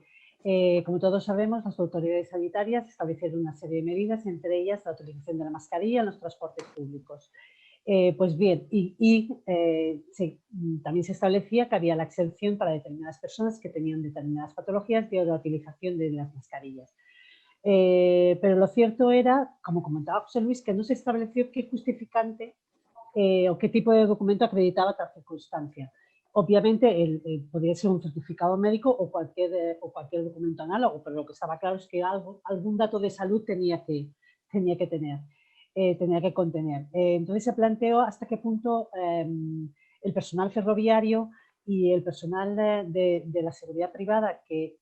como todos sabemos, las autoridades sanitarias establecieron una serie de medidas, entre ellas la utilización de la mascarilla en los transportes públicos. Pues bien, también se establecía que había la exención para determinadas personas que tenían determinadas patologías de la utilización de las mascarillas. Pero lo cierto era, como comentaba José Luis, que no se estableció qué justificante o qué tipo de documento acreditaba tal circunstancia. Obviamente podría ser un certificado médico o cualquier documento análogo, pero lo que estaba claro es que algún dato de salud tenía que contener. Entonces se planteó hasta qué punto el personal ferroviario y el personal de la seguridad privada que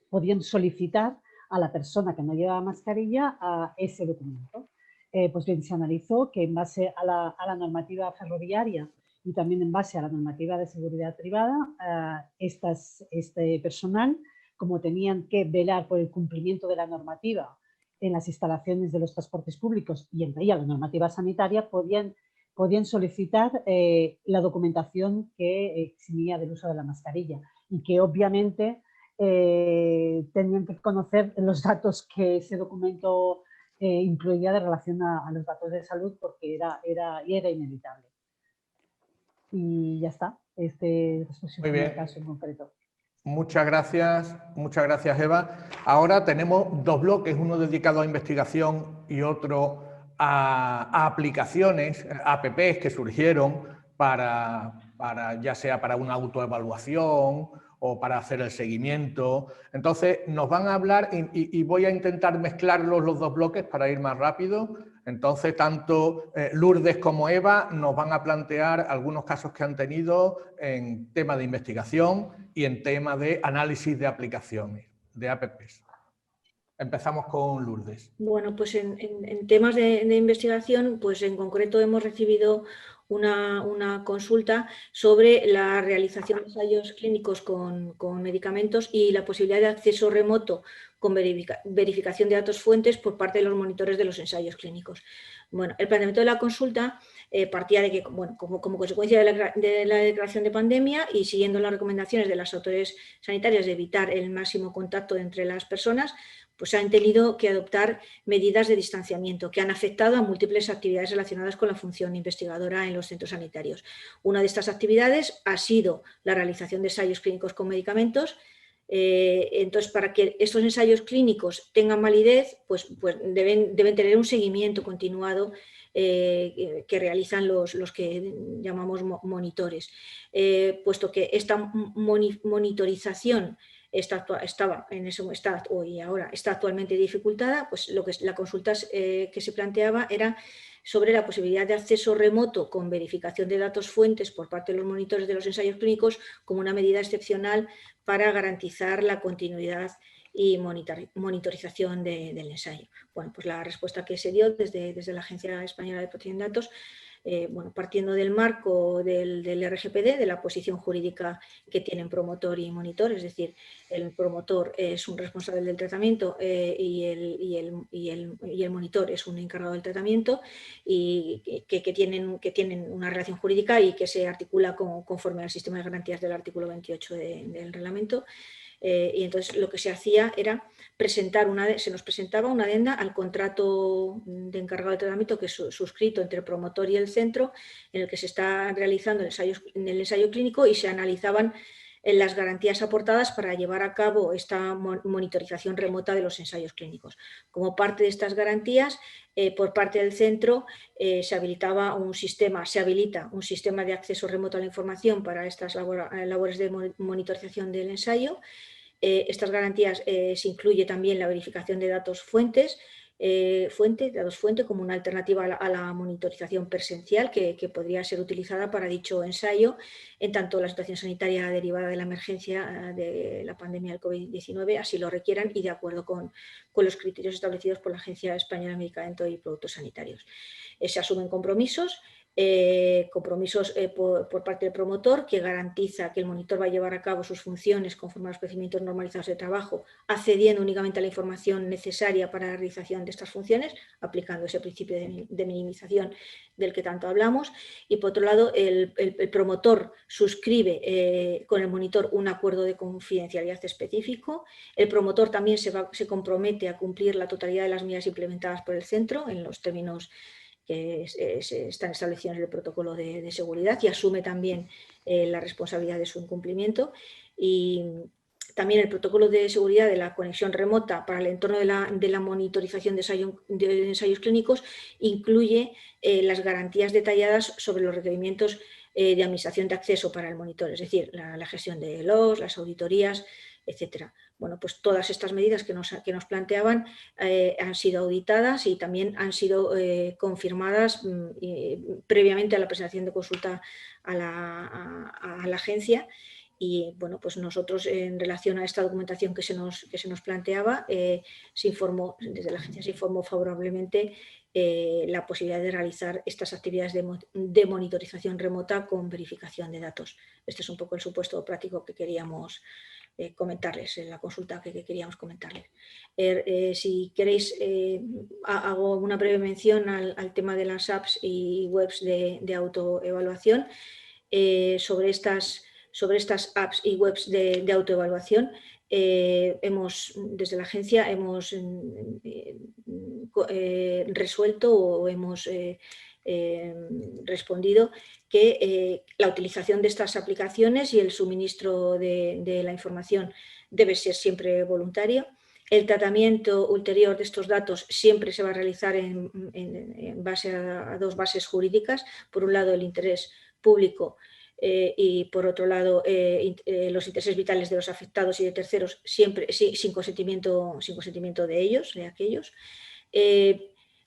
podían solicitar a la persona que no llevaba mascarilla a ese documento. Pues bien, se analizó que en base a la normativa ferroviaria y también en base a la normativa de seguridad privada, este personal, como tenían que velar por el cumplimiento de la normativa en las instalaciones de los transportes públicos y entre ellas la normativa sanitaria, podían solicitar la documentación que eximía del uso de la mascarilla y que obviamente tenían que conocer los datos que ese documento incluía de relación a los datos de salud porque era inevitable. Y ya está, este es el caso en concreto. Muchas gracias Eva. Ahora tenemos dos bloques, uno dedicado a investigación y otro a aplicaciones, apps que surgieron ya sea para una autoevaluación o para hacer el seguimiento. Entonces nos van a hablar y voy a intentar mezclarlos los dos bloques para ir más rápido. Entonces, tanto Lourdes como Eva nos van a plantear algunos casos que han tenido en tema de investigación y en tema de análisis de aplicaciones, de apps. Empezamos con Lourdes. Bueno, pues en temas de investigación, pues en concreto hemos recibido una consulta sobre la realización de ensayos clínicos con medicamentos y la posibilidad de acceso remoto con verificación de datos fuentes por parte de los monitores de los ensayos clínicos. Bueno, el planteamiento de la consulta partía de que, bueno, como consecuencia de la declaración de pandemia y siguiendo las recomendaciones de las autoridades sanitarias de evitar el máximo contacto entre las personas, pues han tenido que adoptar medidas de distanciamiento que han afectado a múltiples actividades relacionadas con la función investigadora en los centros sanitarios. Una de estas actividades ha sido la realización de ensayos clínicos con medicamentos. Entonces, para que estos ensayos clínicos tengan validez, pues deben tener un seguimiento continuado que realizan los que llamamos monitores, puesto que esta monitorización estaba en ese estado y ahora está actualmente dificultada, pues lo que la consulta que se planteaba era sobre la posibilidad de acceso remoto con verificación de datos fuentes por parte de los monitores de los ensayos clínicos como una medida excepcional para garantizar la continuidad y monitorización del ensayo. Bueno, pues la respuesta que se dio desde la Agencia Española de Protección de Datos, bueno, partiendo del marco del RGPD, de la posición jurídica que tienen promotor y monitor, es decir, el promotor es un responsable del tratamiento y el monitor es un encargado del tratamiento y que tienen una relación jurídica y que se articula conforme al sistema de garantías del artículo 28 del reglamento. Y entonces lo que se hacía era se nos presentaba una adenda al contrato de encargado de tratamiento que es suscrito entre el promotor y el centro, en el que se está realizando el ensayo clínico y se analizaban las garantías aportadas para llevar a cabo esta monitorización remota de los ensayos clínicos. Como parte de estas garantías, por parte del centro se habilita un sistema de acceso remoto a la información para estas labores de monitorización del ensayo. Estas garantías se incluye también la verificación de datos fuente como una alternativa a la monitorización presencial que podría ser utilizada para dicho ensayo, en tanto la situación sanitaria derivada de la emergencia de la pandemia del COVID-19 así lo requieran y de acuerdo con los criterios establecidos por la Agencia Española de Medicamentos y Productos Sanitarios. Se asumen compromisos por parte del promotor que garantiza que el monitor va a llevar a cabo sus funciones conforme a los procedimientos normalizados de trabajo, accediendo únicamente a la información necesaria para la realización de estas funciones, aplicando ese principio de minimización del que tanto hablamos. Y por otro lado, el promotor suscribe con el monitor un acuerdo de confidencialidad específico. El promotor también se compromete a cumplir la totalidad de las medidas implementadas por el centro en los términos que están establecidos en el protocolo de seguridad y asume también la responsabilidad de su incumplimiento. Y también el protocolo de seguridad de la conexión remota para el entorno de la monitorización de ensayos clínicos incluye las garantías detalladas sobre los requerimientos de administración de acceso para el monitor, es decir, la gestión de logs, las auditorías, etcétera. Bueno, pues todas estas medidas que nos planteaban han sido auditadas y también han sido confirmadas previamente a la presentación de consulta a la agencia. Y bueno, pues nosotros en relación a esta documentación que se nos planteaba, desde la agencia se informó favorablemente la posibilidad de realizar estas actividades de monitorización remota con verificación de datos. Este es un poco el supuesto práctico que queríamos comentarles, en la consulta que queríamos comentarles. Si queréis, hago una breve mención al tema de las apps y webs de autoevaluación. Sobre estas apps y webs de autoevaluación, desde la agencia hemos resuelto o hemos respondido que la utilización de estas aplicaciones y el suministro de la información debe ser siempre voluntario. El tratamiento ulterior de estos datos siempre se va a realizar en base a dos bases jurídicas. Por un lado, el interés público y por otro lado, los intereses vitales de los afectados y de terceros, siempre sin consentimiento de ellos, de aquellos.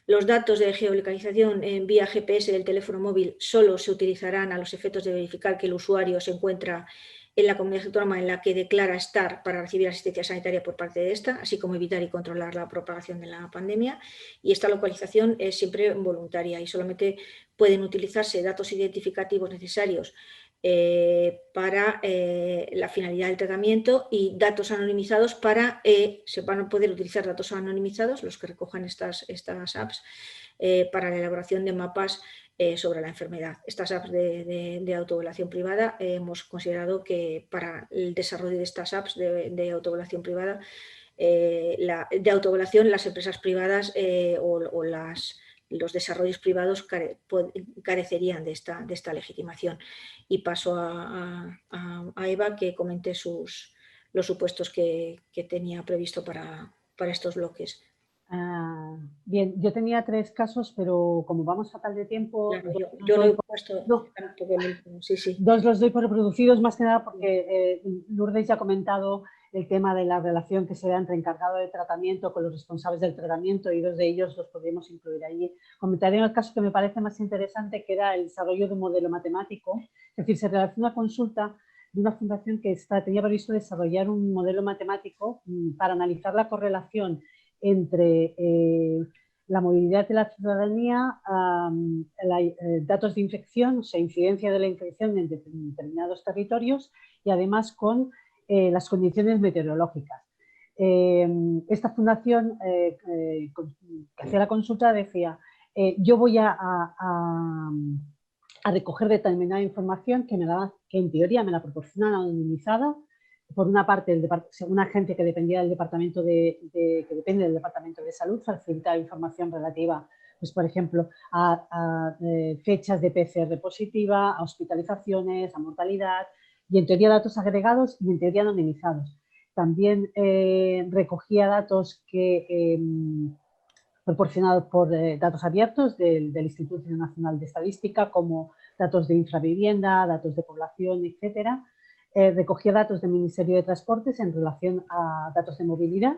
Los datos de geolocalización en vía GPS del teléfono móvil solo se utilizarán a los efectos de verificar que el usuario se encuentra en la comunidad autónoma en la que declara estar para recibir asistencia sanitaria por parte de esta, así como evitar y controlar la propagación de la pandemia. Y esta localización es siempre voluntaria y solamente pueden utilizarse datos identificativos necesarios para la finalidad del tratamiento y datos anonimizados se van a poder utilizar datos anonimizados, los que recojan estas apps, para la elaboración de mapas sobre la enfermedad. Estas apps de autoevaluación privada hemos considerado que para el desarrollo de estas apps de autoevaluación privada, de autoevaluación, las empresas privadas o los desarrollos privados carecerían de esta legitimación. Y paso a Eva que comente los supuestos que tenía previsto para estos bloques. Bien, yo tenía 3 casos, pero como vamos fatal de tiempo, claro, yo no he puesto tampoco sí. 2 los doy por reproducidos, más que nada porque Lourdes ya ha comentado el tema de la relación que se da entre encargado de tratamiento con los responsables del tratamiento y 2 de ellos los podríamos incluir allí. Comentaré el caso que me parece más interesante, que era el desarrollo de un modelo matemático. Es decir, se realizó una consulta de una fundación que tenía previsto desarrollar un modelo matemático para analizar la correlación entre la movilidad de la ciudadanía, datos de infección, o sea, incidencia de la infección en determinados territorios y además con las condiciones meteorológicas. Esta fundación que hacía la consulta decía, yo voy a recoger determinada información que en teoría me la proporcionan anonimizada. Por una parte, una agencia que dependía del departamento que depende del Departamento de Salud, facilitar información relativa, pues, por ejemplo, a fechas de PCR positiva, a hospitalizaciones, a mortalidad, y en teoría datos agregados y en teoría anonimizados. También recogía datos proporcionados por datos abiertos del Instituto Nacional de Estadística, como datos de infravivienda, datos de población, etcétera. Recogía datos del Ministerio de Transportes en relación a datos de movilidad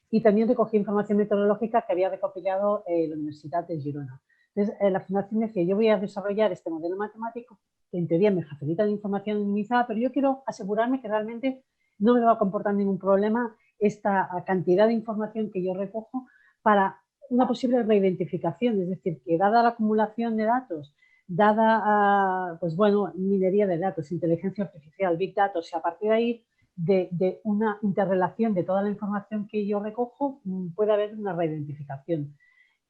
y también recogía información meteorológica que había recopilado la Universidad de Girona. Entonces, la fundación decía, yo voy a desarrollar este modelo matemático que en teoría me facilita la información anonimizada, pero yo quiero asegurarme que realmente no me va a comportar ningún problema esta cantidad de información que yo recojo para una posible reidentificación, es decir, que dada la acumulación de datos, dada, pues bueno, minería de datos, inteligencia artificial, big data, o sea, a partir de ahí, de una interrelación de toda la información que yo recojo, puede haber una reidentificación.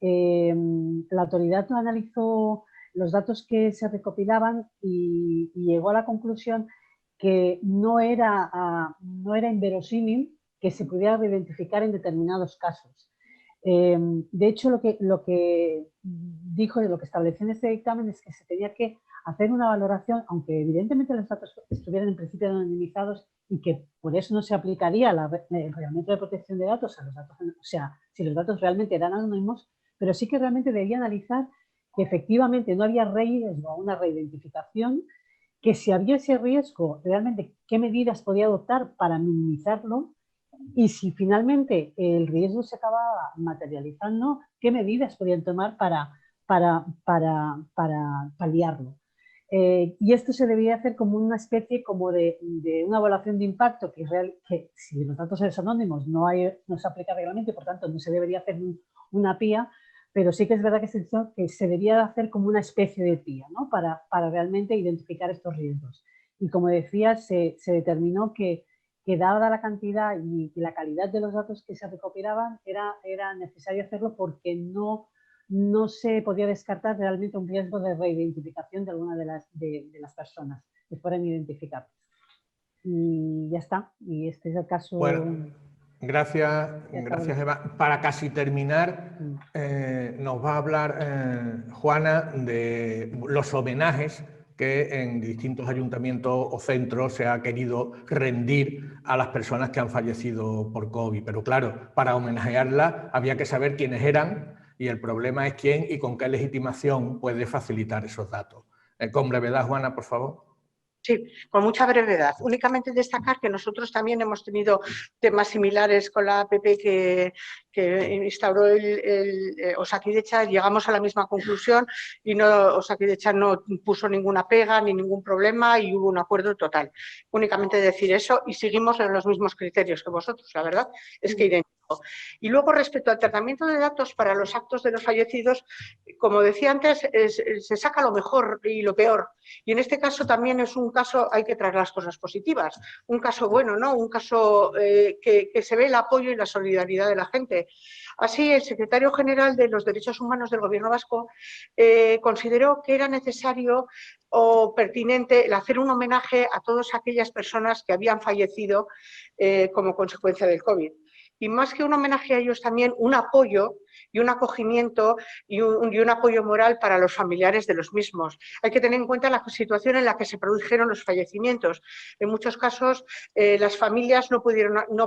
La autoridad analizó los datos que se recopilaban y llegó a la conclusión que no era inverosímil que se pudiera reidentificar en determinados casos. De hecho, lo que dijo y lo que estableció en este dictamen es que se tenía que hacer una valoración, aunque evidentemente los datos estuvieran en principio anonimizados y que por eso no se aplicaría el reglamento de protección de datos a los datos, o sea, si los datos realmente eran anónimos, pero sí que realmente debía analizar que efectivamente no había riesgo a una reidentificación, que si había ese riesgo, realmente qué medidas podía adoptar para minimizarlo. Y si finalmente el riesgo se acababa materializando, ¿qué medidas podían tomar para paliarlo? Y esto se debía hacer como una especie como de una evaluación de impacto que si los datos son anónimos no se aplica reglamento y por tanto no se debería hacer una PIA, pero sí que es verdad que se debía hacer como una especie de PIA, ¿no? para realmente identificar estos riesgos. Y como decía, se determinó que dada la cantidad y la calidad de los datos que se recopilaban, era necesario hacerlo porque no se podía descartar realmente un riesgo de reidentificación de alguna de las personas que fueran identificables. Y ya está. Y este es el caso. Bueno, Gracias, Eva. Para casi terminar, nos va a hablar Juana de los homenajes que en distintos ayuntamientos o centros se ha querido rendir a las personas que han fallecido por COVID. Pero claro, para homenajearlas había que saber quiénes eran y el problema es quién y con qué legitimación puede facilitar esos datos. Con brevedad, Juana, por favor. Sí, con mucha brevedad. Únicamente destacar que nosotros también hemos tenido temas similares con la APP que instauró el Osakidetza. Llegamos a la misma conclusión y Osakidetza no puso ninguna pega ni ningún problema y hubo un acuerdo total. Únicamente decir eso y seguimos en los mismos criterios que vosotros, la verdad es que idéntico. Y luego respecto al tratamiento de datos para los actos de los fallecidos, como decía antes, se saca lo mejor y lo peor. Y en este caso también es un caso, hay que traer las cosas positivas, un caso bueno, ¿no? Un caso que se ve el apoyo y la solidaridad de la gente. Así, el secretario general de los Derechos Humanos del Gobierno vasco consideró que era necesario o pertinente el hacer un homenaje a todas aquellas personas que habían fallecido como consecuencia del COVID. Y más que un homenaje a ellos, también un apoyo y un acogimiento y un apoyo moral para los familiares de los mismos. Hay que tener en cuenta la situación en la que se produjeron los fallecimientos. En muchos casos, las familias no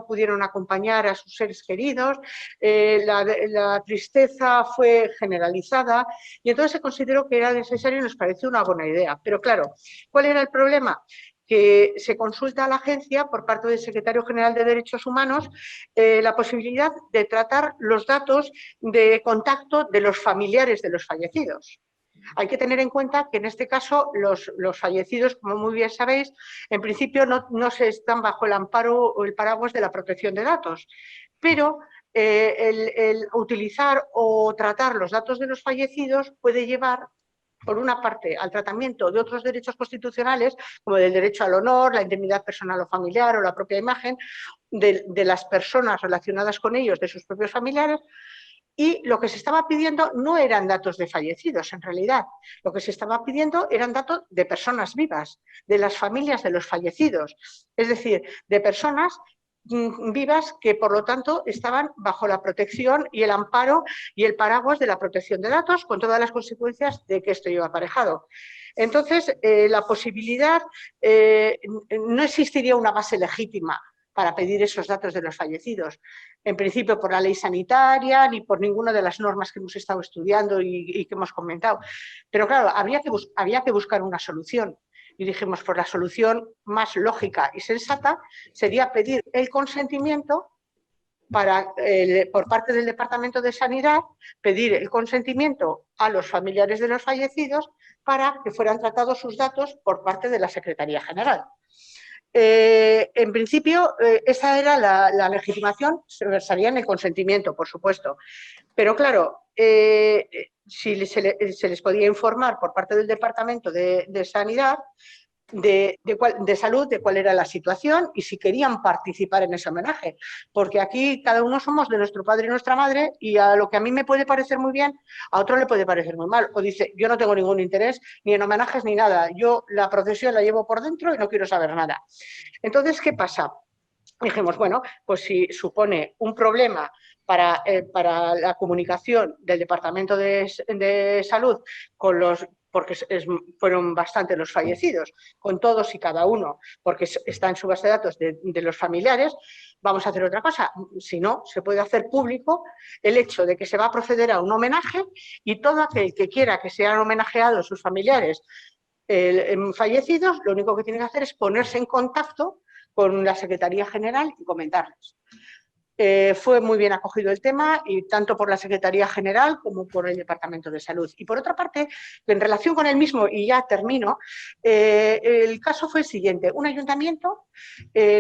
pudieron acompañar a sus seres queridos, la tristeza fue generalizada y entonces se consideró que era necesario y nos pareció una buena idea. Pero claro, ¿cuál era el problema? Que se consulta a la agencia por parte del Secretario General de Derechos Humanos la posibilidad de tratar los datos de contacto de los familiares de los fallecidos. Hay que tener en cuenta que en este caso los fallecidos, como muy bien sabéis, en principio no se están bajo el amparo o el paraguas de la protección de datos, pero el utilizar o tratar los datos de los fallecidos puede llevar, por una parte, al tratamiento de otros derechos constitucionales, como el derecho al honor, la intimidad personal o familiar o la propia imagen de las personas relacionadas con ellos, de sus propios familiares, y lo que se estaba pidiendo no eran datos de fallecidos, en realidad. Lo que se estaba pidiendo eran datos de personas vivas, de las familias de los fallecidos, es decir, de personas vivas que, por lo tanto, estaban bajo la protección y el amparo y el paraguas de la protección de datos, con todas las consecuencias de que esto lleva aparejado. Entonces, la posibilidad, no existiría una base legítima para pedir esos datos de los fallecidos. En principio, por la ley sanitaria, ni por ninguna de las normas que hemos estado estudiando y que hemos comentado. Pero claro, había que buscar una solución. Y dijimos, pues la solución más lógica y sensata sería pedir el consentimiento por parte del Departamento de Sanidad, pedir el consentimiento a los familiares de los fallecidos para que fueran tratados sus datos por parte de la Secretaría General. En principio, esa era la legitimación, se versaría en el consentimiento, por supuesto. Pero claro, si se les podía informar por parte del Departamento de Sanidad, de salud, de cuál era la situación y si querían participar en ese homenaje. Porque aquí cada uno somos de nuestro padre y nuestra madre y a lo que a mí me puede parecer muy bien, a otro le puede parecer muy mal. O dice, yo no tengo ningún interés ni en homenajes ni nada. Yo la procesión la llevo por dentro y no quiero saber nada. Entonces, ¿qué pasa? Dijimos, bueno, pues si supone un problema para la comunicación del Departamento de Salud con porque fueron bastante los fallecidos, con todos y cada uno, porque está en su base de datos de los familiares, vamos a hacer otra cosa. Si no, se puede hacer público el hecho de que se va a proceder a un homenaje y todo aquel que quiera que sean homenajeados sus familiares fallecidos, lo único que tiene que hacer es ponerse en contacto con la Secretaría General y comentarles. Fue muy bien acogido el tema, y tanto por la Secretaría General como por el Departamento de Salud. Y por otra parte, en relación con el mismo, y ya termino, el caso fue el siguiente. Un ayuntamiento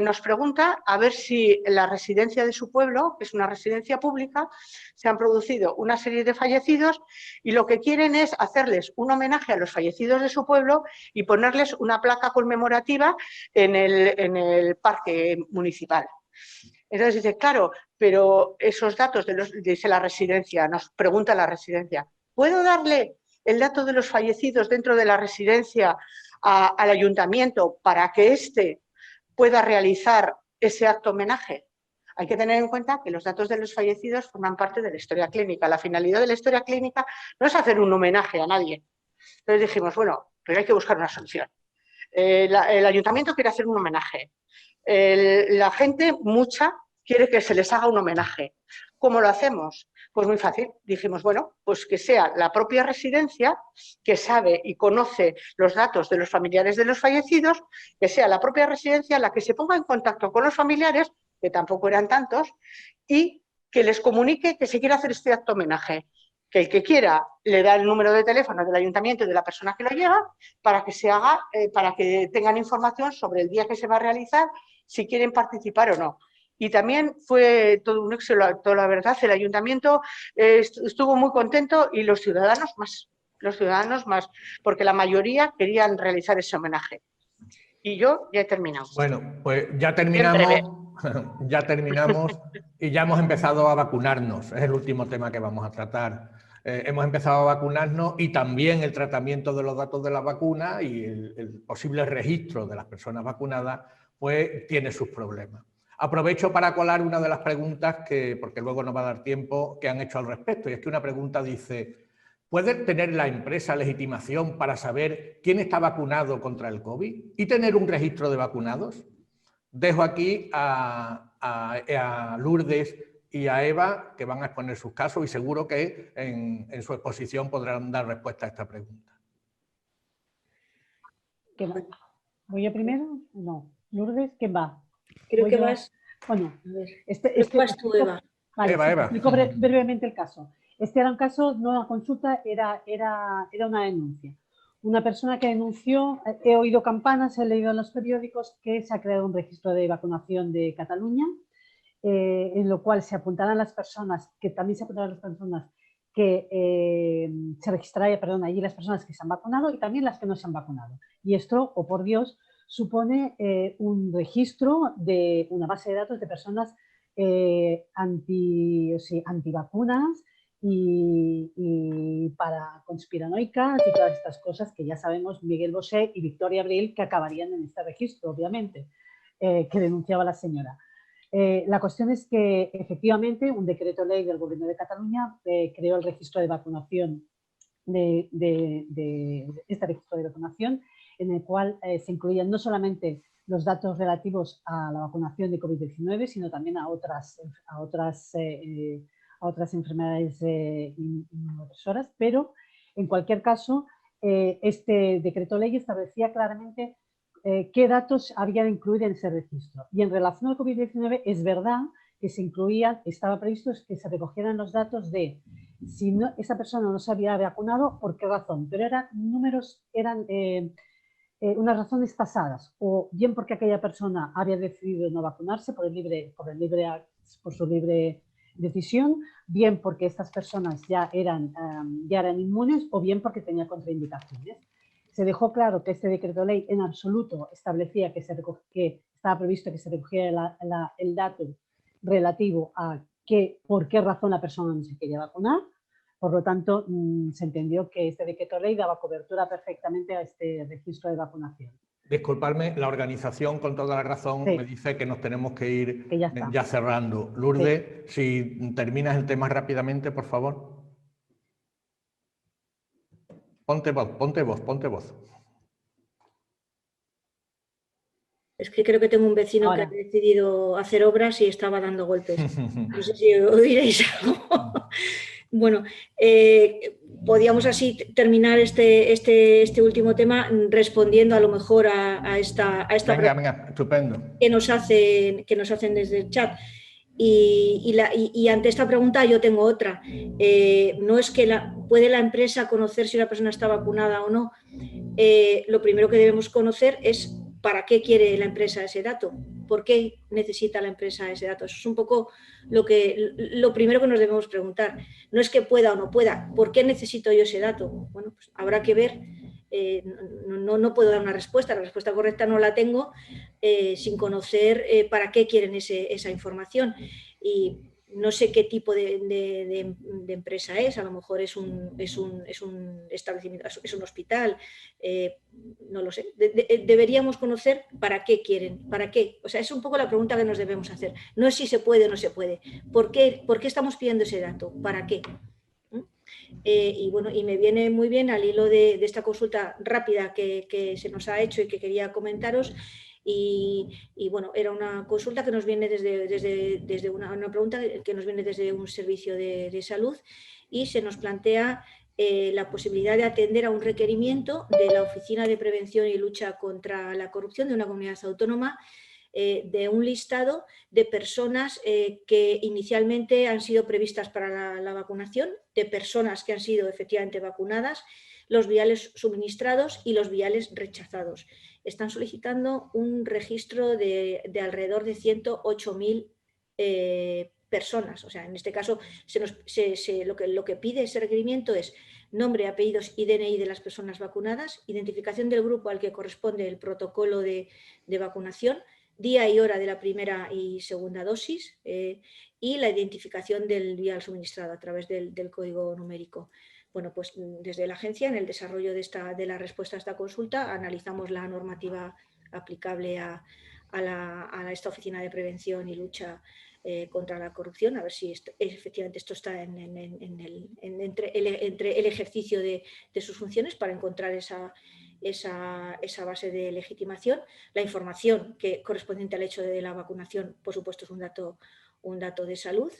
nos pregunta a ver si en la residencia de su pueblo, que es una residencia pública, se han producido una serie de fallecidos y lo que quieren es hacerles un homenaje a los fallecidos de su pueblo y ponerles una placa conmemorativa en el parque municipal. Entonces dice, claro, pero esos datos dice la residencia, nos pregunta la residencia, ¿puedo darle el dato de los fallecidos dentro de la residencia al ayuntamiento para que éste pueda realizar ese acto homenaje? Hay que tener en cuenta que los datos de los fallecidos forman parte de la historia clínica. La finalidad de la historia clínica no es hacer un homenaje a nadie. Entonces dijimos, bueno, pero hay que buscar una solución. El ayuntamiento quiere hacer un homenaje. La gente, mucha, quiere que se les haga un homenaje. ¿Cómo lo hacemos? Pues muy fácil. Dijimos, bueno, pues que sea la propia residencia que sabe y conoce los datos de los familiares de los fallecidos, que sea la propia residencia la que se ponga en contacto con los familiares, que tampoco eran tantos, y que les comunique que se quiere hacer este acto homenaje. Que el que quiera le da el número de teléfono del ayuntamiento y de la persona que lo lleva para que se haga, para que tengan información sobre el día que se va a realizar, si quieren participar o no. Y también fue todo un éxito, la verdad, el ayuntamiento estuvo muy contento y los ciudadanos más, porque la mayoría querían realizar ese homenaje. Y yo ya he terminado. Bueno, pues ya terminamos, ya terminamos y ya hemos empezado a vacunarnos. Es el último tema que vamos a tratar. Hemos empezado a vacunarnos y también el tratamiento de los datos de la vacuna y el posible registro de las personas vacunadas, pues tiene sus problemas. Aprovecho para colar una de las preguntas, porque luego no va a dar tiempo, que han hecho al respecto. Y es que una pregunta dice, ¿puede tener la empresa legitimación para saber quién está vacunado contra el COVID y tener un registro de vacunados? Dejo aquí a Lourdes y a Eva, que van a exponer sus casos y seguro que en su exposición podrán dar respuesta a esta pregunta. ¿Voy yo primero? No. Lourdes, ¿quién va? Creo que vas... Bueno, vas tú, Eva. Vale, Eva, sí, Eva. explico brevemente el caso. Este era un caso, no una consulta, era una denuncia. Una persona que denunció, he oído campanas, he leído en los periódicos que se ha creado un registro de vacunación de Cataluña, en lo cual se apuntarán las personas, que también se apuntarán las personas que se registrarán, perdón, allí las personas que se han vacunado y también las que no se han vacunado. Y esto, oh por Dios, supone un registro de una base de datos de personas antivacunas y para conspiranoicas y todas estas cosas que ya sabemos Miguel Bosé y Victoria Abril que acabarían en este registro, obviamente, que denunciaba la señora. La cuestión es que efectivamente un decreto ley del Gobierno de Cataluña creó el registro de vacunación este registro de vacunación en el cual se incluían no solamente los datos relativos a la vacunación de COVID-19, sino también a otras enfermedades inmunosupresoras, pero en cualquier caso este decreto ley establecía claramente qué datos había de incluir en ese registro. Y en relación al COVID-19 es verdad que se incluían, estaba previsto que se recogieran los datos de si no, esa persona no se había vacunado, ¿por qué razón? Pero eran números, unas razones tasadas, o bien porque aquella persona había decidido no vacunarse por su libre decisión, bien porque estas personas ya eran inmunes o bien porque tenía contraindicaciones. Se dejó claro que este decreto ley en absoluto establecía que estaba previsto que se recogiera el dato relativo a por qué razón la persona no se quería vacunar. Por lo tanto, se entendió que este decreto ley daba cobertura perfectamente a este registro de vacunación. Disculpadme, la organización, con toda la razón, sí, me dice que nos tenemos que ir que ya cerrando. Lourdes, sí, si terminas el tema rápidamente, por favor. Ponte voz. Es que creo que tengo un vecino que ha decidido hacer obras y estaba dando golpes. No sé si oiréis algo. Bueno, podíamos así terminar este último tema respondiendo a lo mejor a esta venga, estupendo. Que nos hacen desde el chat. Y ante esta pregunta yo tengo otra. No es que ¿puede la empresa conocer si una persona está vacunada o no? Lo primero que debemos conocer es ¿para qué quiere la empresa ese dato? ¿Por qué necesita la empresa ese dato? Eso es un poco lo primero que nos debemos preguntar. No es que pueda o no pueda, ¿por qué necesito yo ese dato? Bueno, pues habrá que ver. No puedo dar una respuesta, la respuesta correcta no la tengo sin conocer para qué quieren esa información. Y no sé qué tipo de empresa es, a lo mejor es un establecimiento, es un hospital, no lo sé. Deberíamos conocer para qué quieren, para qué. O sea, es un poco la pregunta que nos debemos hacer. No es si se puede o no se puede. ¿Por qué estamos pidiendo ese dato? ¿Para qué? Y bueno, y me viene muy bien al hilo de esta consulta rápida que se nos ha hecho y que quería comentaros. Y bueno, era una consulta que nos viene desde una pregunta que nos viene desde un servicio de salud, y se nos plantea la posibilidad de atender a un requerimiento de la Oficina de Prevención y Lucha contra la Corrupción de una comunidad autónoma, de un listado de personas que inicialmente han sido previstas para la vacunación, de personas que han sido efectivamente vacunadas, los viales suministrados y los viales rechazados. Están solicitando un registro de alrededor de 108.000 personas. O sea, en este caso lo que pide ese requerimiento es nombre, apellidos y DNI de las personas vacunadas, identificación del grupo al que corresponde el protocolo de vacunación, día y hora de la primera y segunda dosis, y la identificación del vial suministrado a través del código numérico. Bueno, pues desde la agencia, en el desarrollo de la respuesta a esta consulta, analizamos la normativa aplicable a esta Oficina de Prevención y Lucha contra la Corrupción, a ver si efectivamente esto está entre el ejercicio de sus funciones, para encontrar esa base de legitimación. La información correspondiente al hecho de la vacunación, por supuesto, es un dato de salud.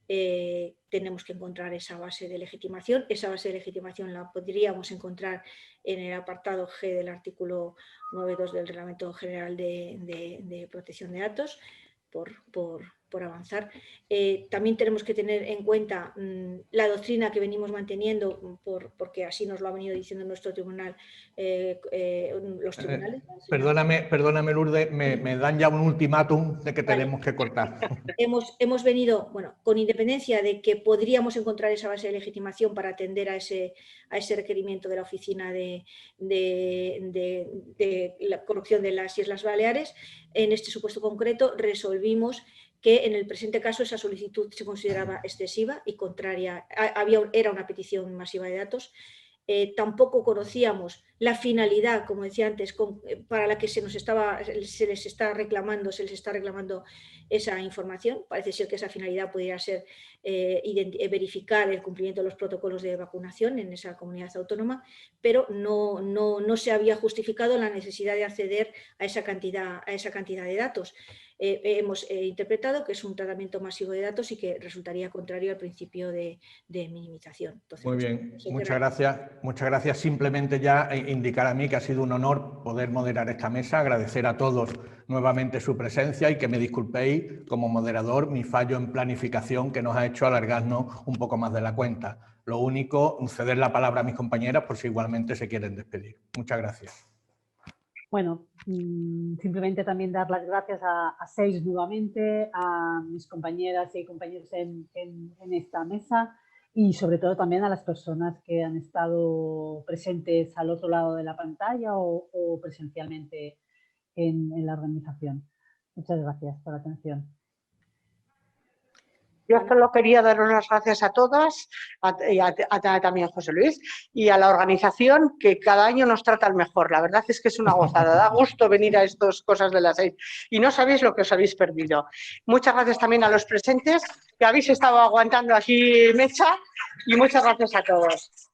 Tenemos que encontrar esa base de legitimación. Esa base de legitimación la podríamos encontrar en el apartado G del artículo 9.2 del Reglamento General de Protección de Datos, por avanzar. También tenemos que tener en cuenta la doctrina que venimos manteniendo, porque así nos lo ha venido diciendo nuestro tribunal, los tribunales. Perdóname, Lourdes, me dan ya un ultimátum de que tenemos que cortar. Hemos venido, bueno, con independencia de que podríamos encontrar esa base de legitimación para atender a ese requerimiento de la Oficina de la Corrupción de las Islas Baleares, en este supuesto concreto resolvimos que en el presente caso esa solicitud se consideraba excesiva y contraria, era una petición masiva de datos. Tampoco conocíamos la finalidad, como decía antes, para la que se les está reclamando esa información. Parece ser que esa finalidad pudiera ser verificar el cumplimiento de los protocolos de vacunación en esa comunidad autónoma, pero no se había justificado la necesidad de acceder a esa cantidad de datos. Hemos interpretado que es un tratamiento masivo de datos y que resultaría contrario al principio de minimización. Entonces, muy bien, muchas gracias. Simplemente ya indicar a mí que ha sido un honor poder moderar esta mesa, agradecer a todos nuevamente su presencia y que me disculpéis como moderador mi fallo en planificación que nos ha hecho alargarnos un poco más de la cuenta. Lo único, ceder la palabra a mis compañeras por si igualmente se quieren despedir. Muchas gracias. Bueno, simplemente también dar las gracias a SEIS nuevamente, a mis compañeras y compañeros en esta mesa, y sobre todo también a las personas que han estado presentes al otro lado de la pantalla o presencialmente en la organización. Muchas gracias por la atención. Yo solo quería daros las gracias a todas, también José Luis, y a la organización que cada año nos trata al mejor. La verdad es que es una gozada, da gusto venir a estas cosas de las 6 y no sabéis lo que os habéis perdido. Muchas gracias también a los presentes que habéis estado aguantando aquí mecha, y muchas gracias a todos.